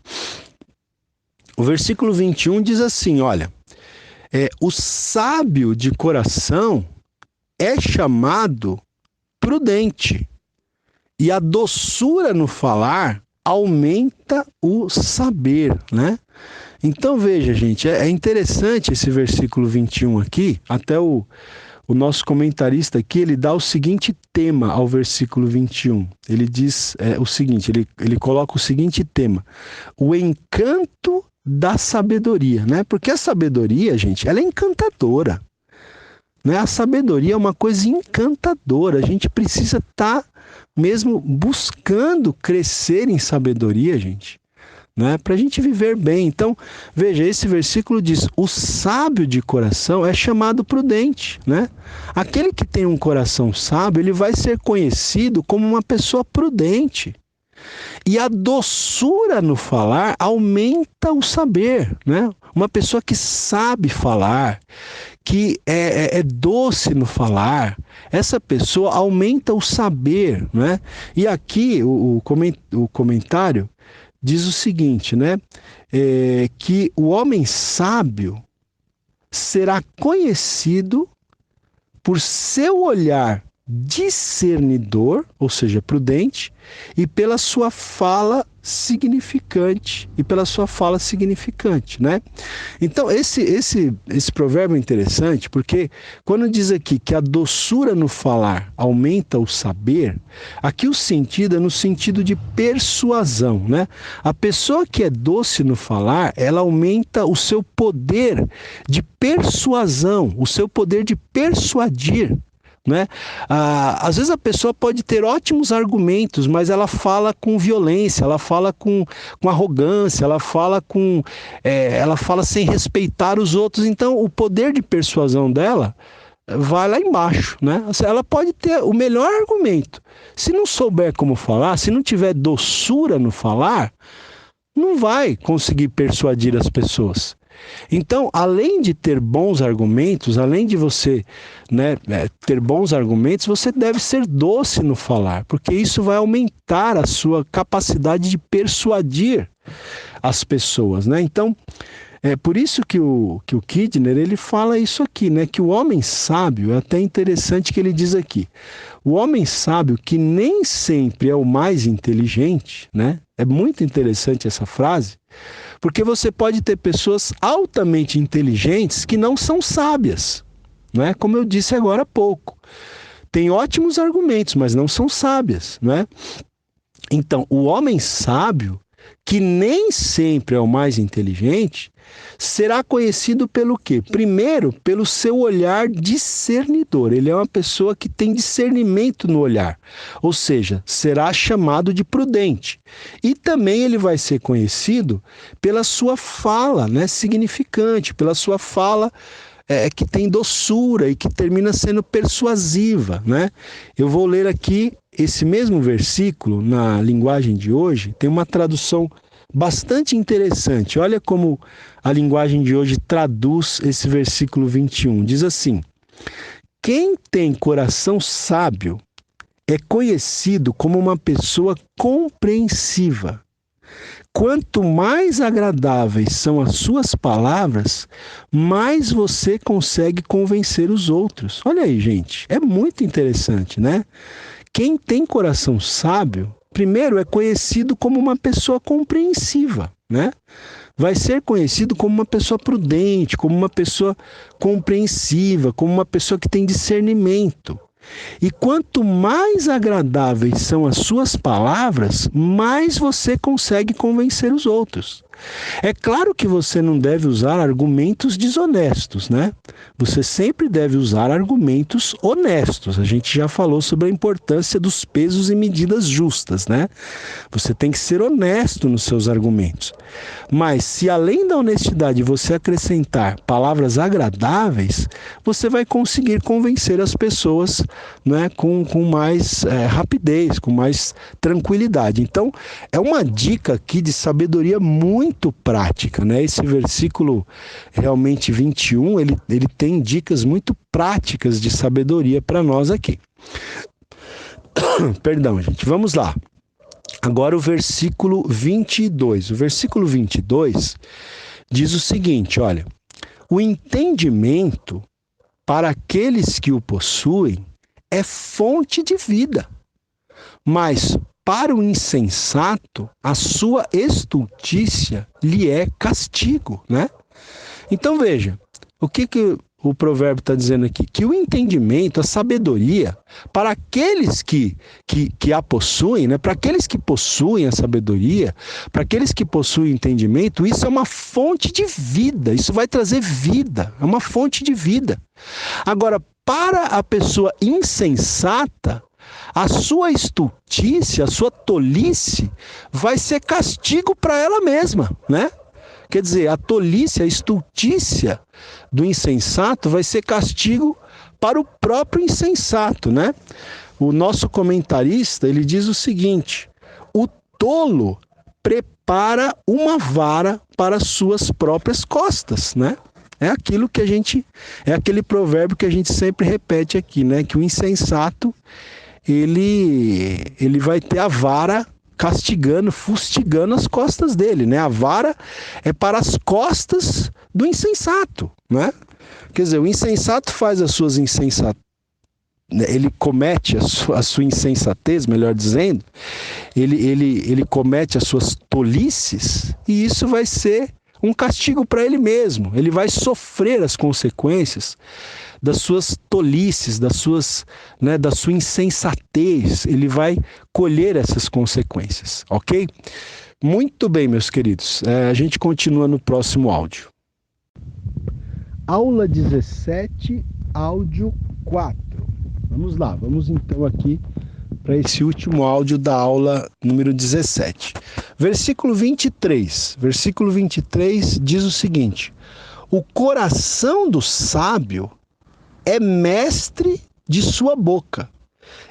O versículo 21 diz assim, olha, o sábio de coração é chamado prudente, e a doçura no falar aumenta o saber, né? Então veja, gente, é interessante esse versículo 21 aqui, até o nosso comentarista aqui, ele dá o seguinte tema ao versículo 21. Ele diz o seguinte, ele coloca o seguinte tema: o encanto da sabedoria, né? Porque a sabedoria, gente, ela é encantadora, né? A sabedoria é uma coisa encantadora. A gente precisa estar mesmo buscando crescer em sabedoria, gente, né? Para a gente viver bem. Então, veja, esse versículo diz: o sábio de coração é chamado prudente, né? Aquele que tem um coração sábio, ele vai ser conhecido como uma pessoa prudente. E a doçura no falar aumenta o saber, né? Uma pessoa que sabe falar, que é doce no falar, essa pessoa aumenta o saber, né? E aqui o comentário diz o seguinte, né? Que o homem sábio será conhecido por seu olhar discernidor, ou seja, prudente, e pela sua fala significante, né? Então, esse provérbio é interessante, porque quando diz aqui que a doçura no falar aumenta o saber, aqui o sentido é no sentido de persuasão, né? A pessoa que é doce no falar, ela aumenta o seu poder de persuasão, o seu poder de persuadir, né? Às vezes a pessoa pode ter ótimos argumentos, mas ela fala com violência, ela fala com arrogância, ela fala sem respeitar os outros. Então o poder de persuasão dela vai lá embaixo, né? Ela pode ter o melhor argumento, se não souber como falar, se não tiver doçura no falar, não vai conseguir persuadir as pessoas. Então, além de ter bons argumentos, além de você, né, ter bons argumentos, você deve ser doce no falar, porque isso vai aumentar a sua capacidade de persuadir as pessoas, né? Então, é por isso que o Kidner, ele fala isso aqui, né? Que o homem sábio, é até interessante que ele diz aqui, o homem sábio que nem sempre é o mais inteligente, né? É muito interessante essa frase, porque você pode ter pessoas altamente inteligentes que não são sábias, né? Como eu disse agora há pouco. Tem ótimos argumentos, mas não são sábias, né? Então, o homem sábio, que nem sempre é o mais inteligente, será conhecido pelo quê? Primeiro, pelo seu olhar discernidor. Ele é uma pessoa que tem discernimento no olhar, ou seja, será chamado de prudente. E também ele vai ser conhecido pela sua fala, né, significante, pela sua fala que tem doçura e que termina sendo persuasiva, né? Eu vou ler aqui esse mesmo versículo na linguagem de hoje, tem uma tradução bastante interessante. Olha como a linguagem de hoje traduz esse versículo 21. Diz assim: quem tem coração sábio é conhecido como uma pessoa compreensiva. Quanto mais agradáveis são as suas palavras, mais você consegue convencer os outros. Olha aí, gente, é muito interessante, né? Quem tem coração sábio, primeiro, é conhecido como uma pessoa compreensiva, né? Vai ser conhecido como uma pessoa prudente, como uma pessoa compreensiva, como uma pessoa que tem discernimento. E quanto mais agradáveis são as suas palavras, mais você consegue convencer os outros. É claro que você não deve usar argumentos desonestos, né? Você sempre deve usar argumentos honestos. A gente já falou sobre a importância dos pesos e medidas justas, né? Você tem que ser honesto nos seus argumentos. Mas se além da honestidade você acrescentar palavras agradáveis, você vai conseguir convencer as pessoas, né, com mais rapidez, com mais tranquilidade. Então, é uma dica aqui de sabedoria muito prática, né? Esse versículo realmente 21, ele tem dicas muito práticas de sabedoria para nós aqui. Perdão, gente. Vamos lá. Agora o versículo 22. O versículo 22 diz o seguinte, olha: o entendimento para aqueles que o possuem é fonte de vida, mas para o insensato a sua estultícia lhe é castigo, né? Então veja, o que o provérbio está dizendo aqui? Que o entendimento, a sabedoria, para aqueles que a possuem, né? Para aqueles que possuem a sabedoria, para aqueles que possuem o entendimento, isso é uma fonte de vida, isso vai trazer vida, é uma fonte de vida. Agora, para a pessoa insensata, a sua estultícia, a sua tolice, vai ser castigo para ela mesma, né? Quer dizer, a tolice, a estultícia do insensato vai ser castigo para o próprio insensato, né? O nosso comentarista, ele diz o seguinte: o tolo prepara uma vara para suas próprias costas, né? É aquele provérbio que a gente sempre repete aqui, né? Que o insensato, ele vai ter a vara castigando, fustigando as costas dele, né? A vara é para as costas do insensato, né? Quer dizer, o insensato faz as suas ele comete a sua insensatez, melhor dizendo, ele comete as suas tolices, e isso vai ser um castigo para ele mesmo. Ele vai sofrer as consequências das suas tolices, da sua insensatez. Ele vai colher essas consequências, ok? Muito bem, meus queridos. A gente continua no próximo áudio. Aula 17, áudio 4. Vamos lá, vamos então aqui para esse último áudio da aula número 17. Versículo 23. Versículo 23 diz o seguinte: o coração do sábio é mestre de sua boca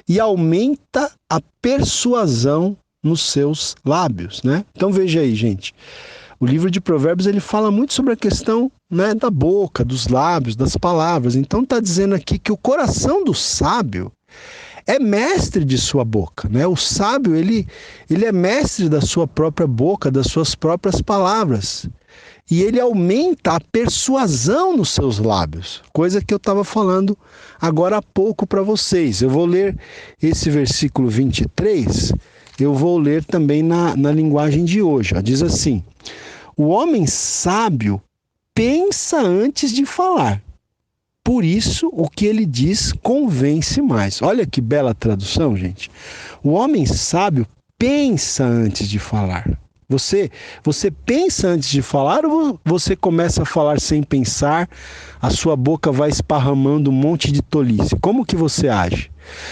e aumenta a persuasão nos seus lábios, né? Então veja aí, gente. O livro de Provérbios, ele fala muito sobre a questão, né, da boca, dos lábios, das palavras. Então está dizendo aqui que o coração do sábio é mestre de sua boca, né? O sábio, ele é mestre da sua própria boca, das suas próprias palavras. E ele aumenta a persuasão nos seus lábios, coisa que eu estava falando agora há pouco para vocês. Eu vou ler esse versículo 23, eu vou ler também na linguagem de hoje. Ó. Diz assim: o homem sábio pensa antes de falar, por isso o que ele diz convence mais. Olha que bela tradução, gente. O homem sábio pensa antes de falar. Você pensa antes de falar, ou você começa a falar sem pensar, a sua boca vai esparramando um monte de tolice? Como que você age?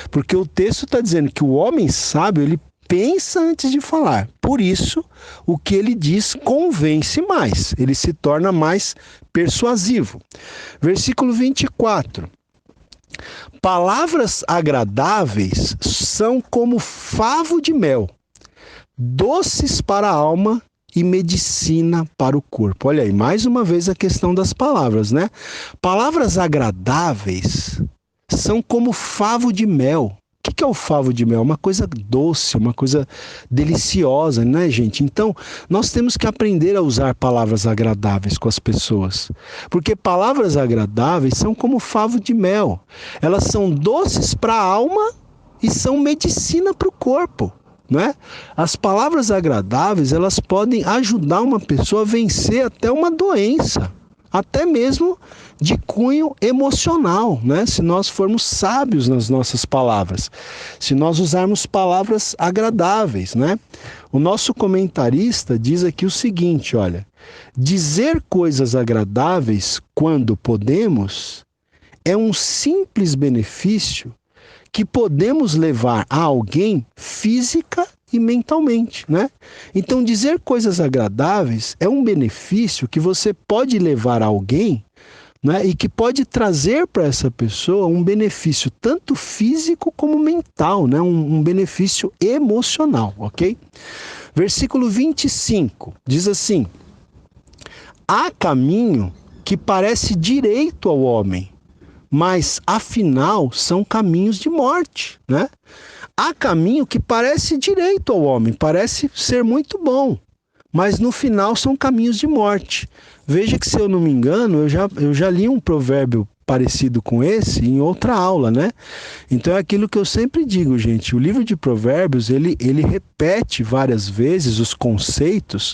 Porque o texto está dizendo que o homem sábio, ele pensa antes de falar. Por isso, o que ele diz convence mais. Ele se torna mais persuasivo. Versículo 24. Palavras agradáveis são como favo de mel, doces para a alma e medicina para o corpo. Olha aí, mais uma vez a questão das palavras, né? Palavras agradáveis são como favo de mel. O que é o favo de mel? Uma coisa doce, uma coisa deliciosa, né, gente? Então, nós temos que aprender a usar palavras agradáveis com as pessoas. Porque palavras agradáveis são como favo de mel. Elas são doces para a alma e são medicina para o corpo. Né? As palavras agradáveis, elas podem ajudar uma pessoa a vencer até uma doença, até mesmo de cunho emocional, né? Se nós formos sábios nas nossas palavras, se nós usarmos palavras agradáveis, né? O nosso comentarista diz aqui o seguinte, olha, dizer coisas agradáveis quando podemos é um simples benefício que podemos levar a alguém física e mentalmente, né? Então, dizer coisas agradáveis é um benefício que você pode levar a alguém, né? E que pode trazer para essa pessoa um benefício tanto físico como mental, né? Um benefício emocional, ok? Versículo 25 diz assim: há caminho que parece direito ao homem, mas afinal são caminhos de morte, né? Há caminho que parece direito ao homem, parece ser muito bom, mas no final são caminhos de morte. Veja que, se eu não me engano, eu já li um provérbio parecido com esse em outra aula, né? Então é aquilo que eu sempre digo, gente, o livro de Provérbios, ele repete várias vezes os conceitos.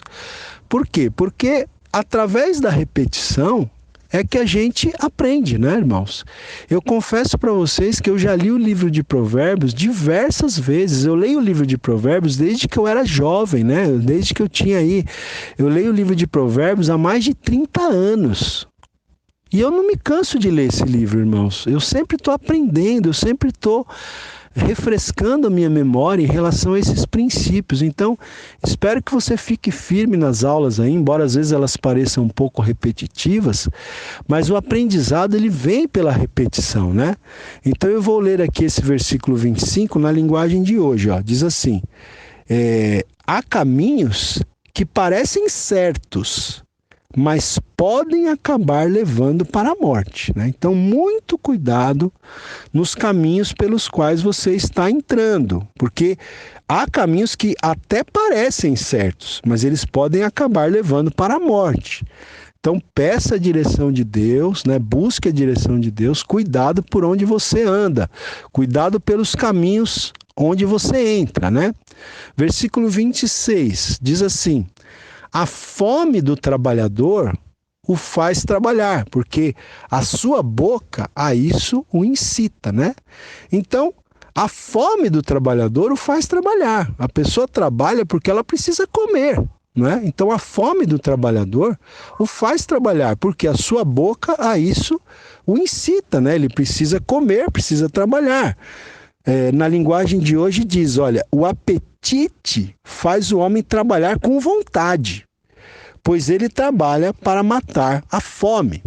Por quê? Porque através da repetição é que a gente aprende, né, irmãos? Eu confesso para vocês que eu já li o livro de Provérbios diversas vezes. Eu leio o livro de Provérbios desde que eu era jovem, né? Desde que eu tinha aí. Eu leio o livro de Provérbios há mais de 30 anos. E eu não me canso de ler esse livro, irmãos. Eu sempre estou aprendendo, eu sempre estou refrescando a minha memória em relação a esses princípios. Então, espero que você fique firme nas aulas aí, embora às vezes elas pareçam um pouco repetitivas, mas o aprendizado ele vem pela repetição, né? Então eu vou ler aqui esse versículo 25 na linguagem de hoje, ó. Diz assim: há caminhos que parecem certos, mas podem acabar levando para a morte, né? Então, muito cuidado nos caminhos pelos quais você está entrando, porque há caminhos que até parecem certos, mas eles podem acabar levando para a morte. Então, peça a direção de Deus, né? Busque a direção de Deus, cuidado por onde você anda, cuidado pelos caminhos onde você entra, né? Versículo 26 diz assim: a fome do trabalhador o faz trabalhar, porque a sua boca a isso o incita, né? Então, a fome do trabalhador o faz trabalhar. A pessoa trabalha porque ela precisa comer, né? Então, a fome do trabalhador o faz trabalhar, porque a sua boca a isso o incita, né? Ele precisa comer, precisa trabalhar. Na linguagem de hoje diz, olha, o apetite faz o homem trabalhar com vontade, pois ele trabalha para matar a fome.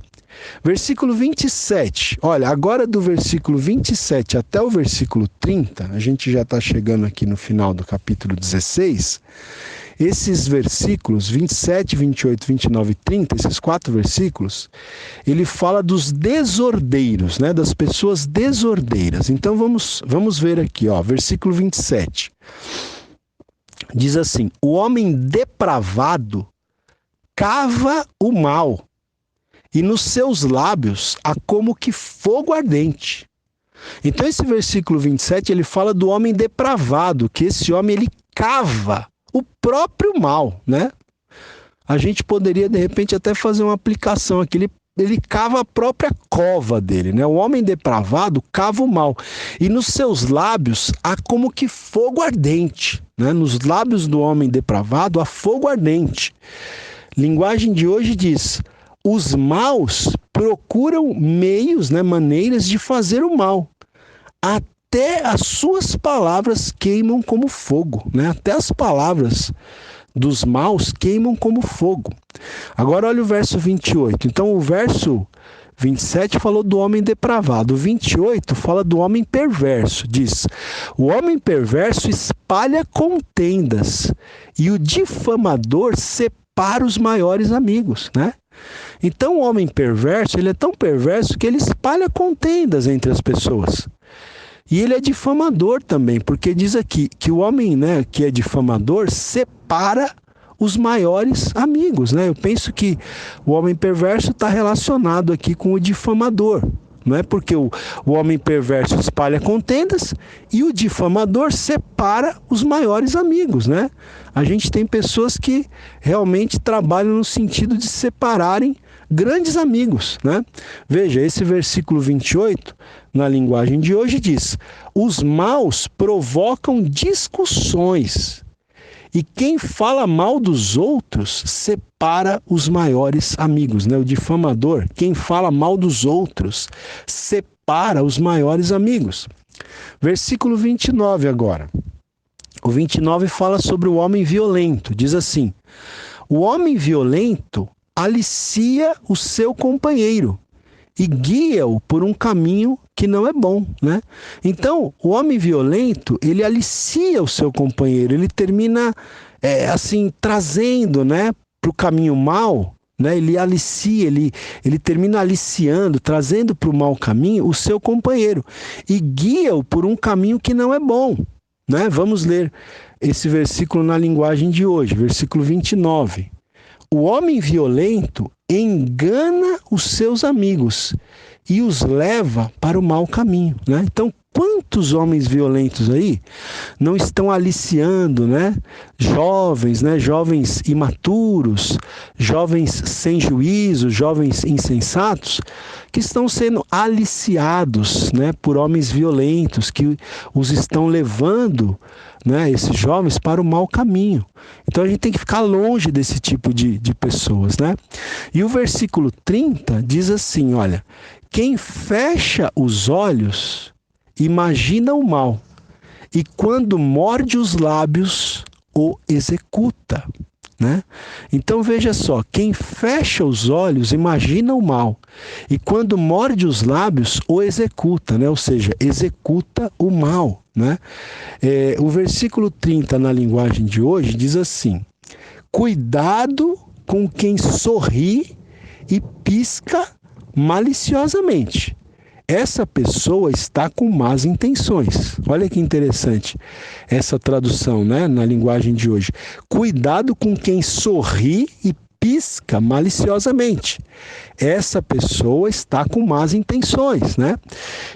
Versículo 27, olha, agora do versículo 27 até o versículo 30, a gente já está chegando aqui no final do capítulo 16, esses versículos 27, 28, 29 e 30, esses 4 versículos, ele fala dos desordeiros, né, das pessoas desordeiras. Então vamos ver aqui, ó, versículo 27. Diz assim: o homem depravado cava o mal, e nos seus lábios há como que fogo ardente. Então esse versículo 27, ele fala do homem depravado, que esse homem ele cava o próprio mal, né? A gente poderia de repente até fazer uma aplicação aqui, ele cava a própria cova dele, né? O homem depravado cava o mal, e nos seus lábios há como que fogo ardente, né? Nos lábios do homem depravado há fogo ardente. Linguagem de hoje diz: os maus procuram meios, né, maneiras de fazer o mal. Até as suas palavras queimam como fogo, né? Até as palavras dos maus queimam como fogo. Agora olha o verso 28. Então o verso 27 falou do homem depravado. O 28 fala do homem perverso. Diz: o homem perverso espalha contendas, e o difamador separa os maiores amigos, né? Então o homem perverso, ele é tão perverso que ele espalha contendas entre as pessoas. E ele é difamador também, porque diz aqui que o homem, né, que é difamador separa os maiores amigos, né? Eu penso que o homem perverso está relacionado aqui com o difamador, não é? Porque o homem perverso espalha contendas e o difamador separa os maiores amigos, né? A gente tem pessoas que realmente trabalham no sentido de separarem grandes amigos, né? Veja, esse versículo 28, na linguagem de hoje, diz: os maus provocam discussões, e quem fala mal dos outros separa os maiores amigos, né? O difamador, quem fala mal dos outros, separa os maiores amigos. Versículo 29 agora. O 29 fala sobre o homem violento. Diz assim: o homem violento alicia o seu companheiro e guia-o por um caminho que não é bom, né? Então, o homem violento, ele alicia o seu companheiro, ele termina, assim, trazendo, né, para o caminho mau, né? Ele alicia, ele termina aliciando, trazendo para o mau caminho o seu companheiro e guia-o por um caminho que não é bom, né? Vamos ler esse versículo na linguagem de hoje, versículo 29. O homem violento engana os seus amigos e os leva para o mau caminho, né? Então, quantos homens violentos aí não estão aliciando, né? Jovens, né? Jovens imaturos, jovens sem juízo, jovens insensatos, que estão sendo aliciados, né? Por homens violentos que os estão levando, né, esses jovens para o mau caminho. Então a gente tem que ficar longe desse tipo de pessoas, né? E o versículo 30 diz assim, olha: quem fecha os olhos imagina o mal, e quando morde os lábios o executa, né? Então veja só, quem fecha os olhos imagina o mal, e quando morde os lábios o executa, né? Ou seja, executa o mal, né? O versículo 30 na linguagem de hoje diz assim: cuidado com quem sorri e pisca maliciosamente. Essa pessoa está com más intenções. Olha que interessante essa tradução, né, na linguagem de hoje. Cuidado com quem sorri e pisca maliciosamente. Essa pessoa está com más intenções, né?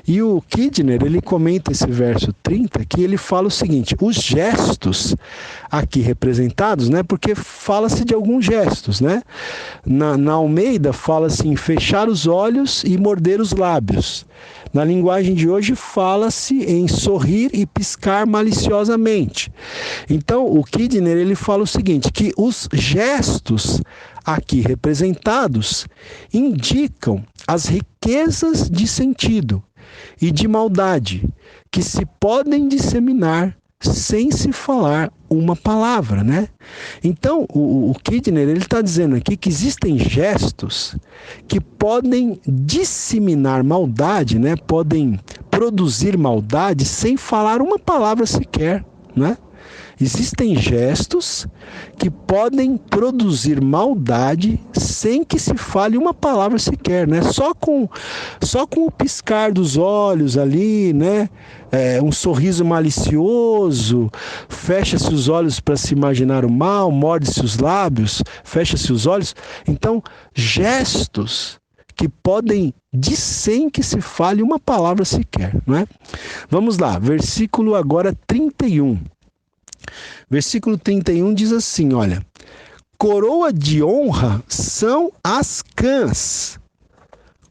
E o Kidner, ele comenta esse verso 30, que ele fala o seguinte: os gestos aqui representados, né? Porque fala-se de alguns gestos, né? Na Almeida fala-se em fechar os olhos e morder os lábios. Na linguagem de hoje fala-se em sorrir e piscar maliciosamente. Então, o Kidner, ele fala o seguinte, que os gestos aqui representados indicam as riquezas de sentido e de maldade que se podem disseminar sem se falar uma palavra, né? Então, o Kidner, ele está dizendo aqui que existem gestos que podem disseminar maldade, né? Podem produzir maldade sem falar uma palavra sequer, né? Existem gestos que podem produzir maldade sem que se fale uma palavra sequer, né? Só com o piscar dos olhos ali, né? Um sorriso malicioso, fecha-se os olhos para se imaginar o mal, morde-se os lábios, fecha-se os olhos. Então, gestos que podem sem que se fale uma palavra sequer, né? Vamos lá, versículo agora 31. Versículo 31 diz assim, olha: coroa de honra são as cãs,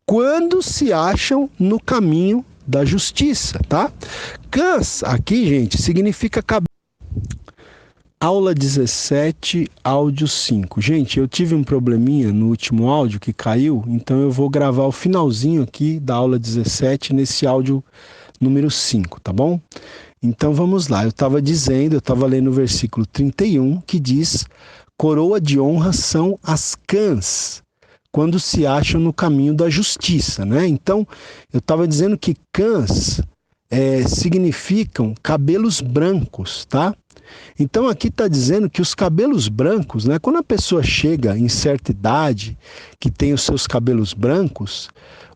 quando se acham no caminho da justiça, tá? Cãs aqui, gente, significa cabelo. Aula 17, áudio 5. Gente, eu tive um probleminha no último áudio que caiu, então eu vou gravar o finalzinho aqui da aula 17 nesse áudio número 5, tá bom? Então vamos lá, eu estava lendo o versículo 31, que diz: coroa de honra são as cãs, quando se acham no caminho da justiça, né? Então, eu estava dizendo que cãs significam cabelos brancos, tá? Então aqui está dizendo que os cabelos brancos, né? Quando a pessoa chega em certa idade, que tem os seus cabelos brancos,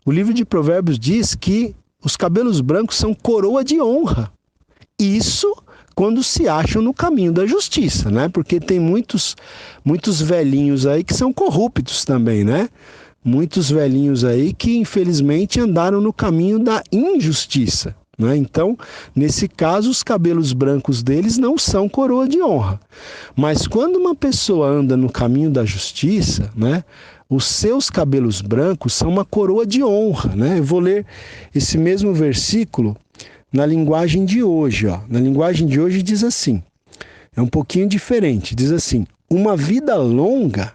o livro de Provérbios diz que os cabelos brancos são coroa de honra. Isso quando se acham no caminho da justiça, né? Porque tem muitos velhinhos aí que são corruptos também, né? Muitos velhinhos aí que infelizmente andaram no caminho da injustiça, né? Então, nesse caso, os cabelos brancos deles não são coroa de honra. Mas quando uma pessoa anda no caminho da justiça, né? os seus cabelos brancos são uma coroa de honra, né? Eu vou ler esse mesmo versículo na linguagem de hoje, ó. Na linguagem de hoje diz assim, é um pouquinho diferente, diz assim: uma vida longa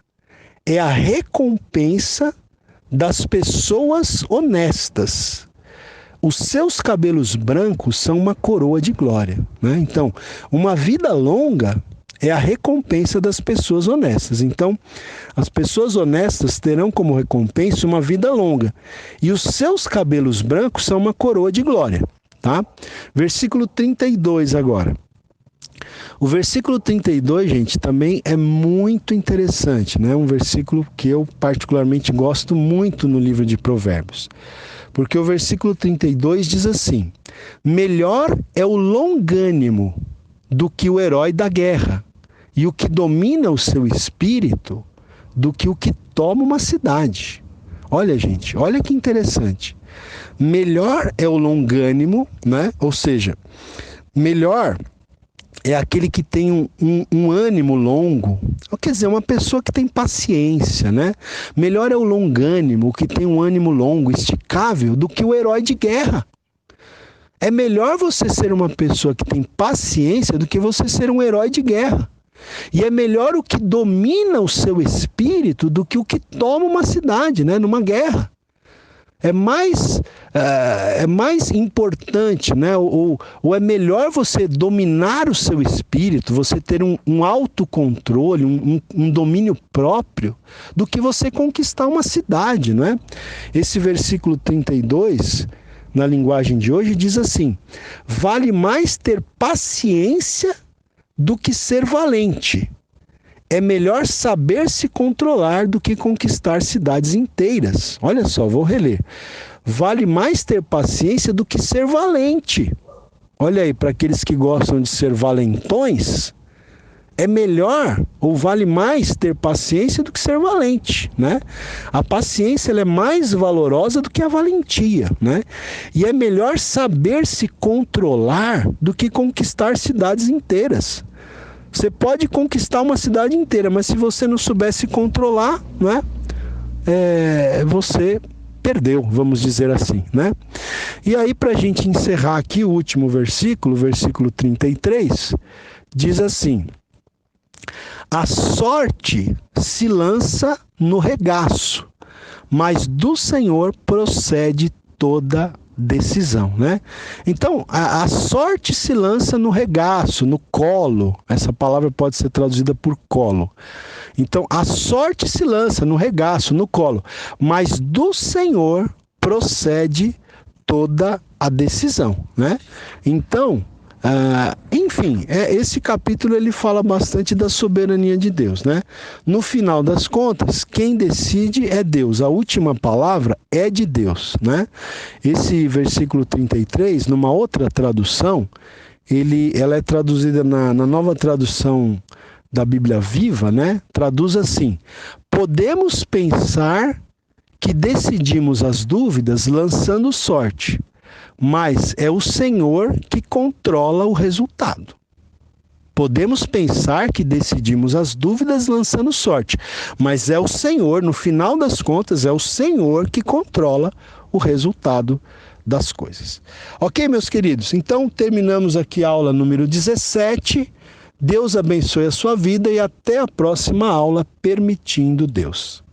é a recompensa das pessoas honestas. Os seus cabelos brancos são uma coroa de glória, né? Então, uma vida longa é a recompensa das pessoas honestas. Então, as pessoas honestas terão como recompensa uma vida longa. E os seus cabelos brancos são uma coroa de glória, tá? Versículo 32 agora. O versículo 32, gente, também é muito interessante, né? Um versículo que eu particularmente gosto muito no livro de Provérbios. Porque o versículo 32 diz assim: melhor é o longânimo do que o herói da guerra, e o que domina o seu espírito do que o que toma uma cidade. Olha, gente, olha que interessante. Melhor é o longânimo, né? Ou seja, melhor é aquele que tem um ânimo longo, quer dizer, uma pessoa que tem paciência, né? Melhor é o longânimo, o que tem um ânimo longo, esticável, do que o herói de guerra. É melhor você ser uma pessoa que tem paciência do que você ser um herói de guerra. E é melhor o que domina o seu espírito do que o que toma uma cidade, né? Numa guerra. É mais importante, né? Ou é melhor você dominar o seu espírito, você ter um autocontrole, um domínio próprio, do que você conquistar uma cidade, não é? Esse versículo 32, na linguagem de hoje, diz assim: vale mais ter paciência do que ser valente. É melhor saber se controlar do que conquistar cidades inteiras. Olha só, vou reler. Vale mais ter paciência do que ser valente. Olha aí, para aqueles que gostam de ser valentões, é melhor ou vale mais ter paciência do que ser valente, né? A paciência ela é mais valorosa do que a valentia, né? E é melhor saber se controlar do que conquistar cidades inteiras. Você pode conquistar uma cidade inteira, mas se você não souber se controlar, né? Você perdeu, vamos dizer assim, né? E aí, para a gente encerrar aqui o último versículo, versículo 33, diz assim: a sorte se lança no regaço, mas do Senhor procede toda decisão, né? Então, a sorte se lança no regaço, no colo. Essa palavra pode ser traduzida por colo. Então, a sorte se lança no regaço, no colo, mas do Senhor procede toda a decisão, né? Então, enfim, esse capítulo ele fala bastante da soberania de Deus, né? No final das contas, quem decide é Deus. A última palavra é de Deus, né? Esse versículo 33, numa outra tradução, ela é traduzida na nova tradução da Bíblia Viva, né? Traduz assim: podemos pensar que decidimos as dúvidas lançando sorte, mas é o Senhor que controla o resultado. Podemos pensar que decidimos as dúvidas lançando sorte, mas é o Senhor, no final das contas, é o Senhor que controla o resultado das coisas. Ok, meus queridos? Então, terminamos aqui a aula número 17. Deus abençoe a sua vida e até a próxima aula, permitindo Deus.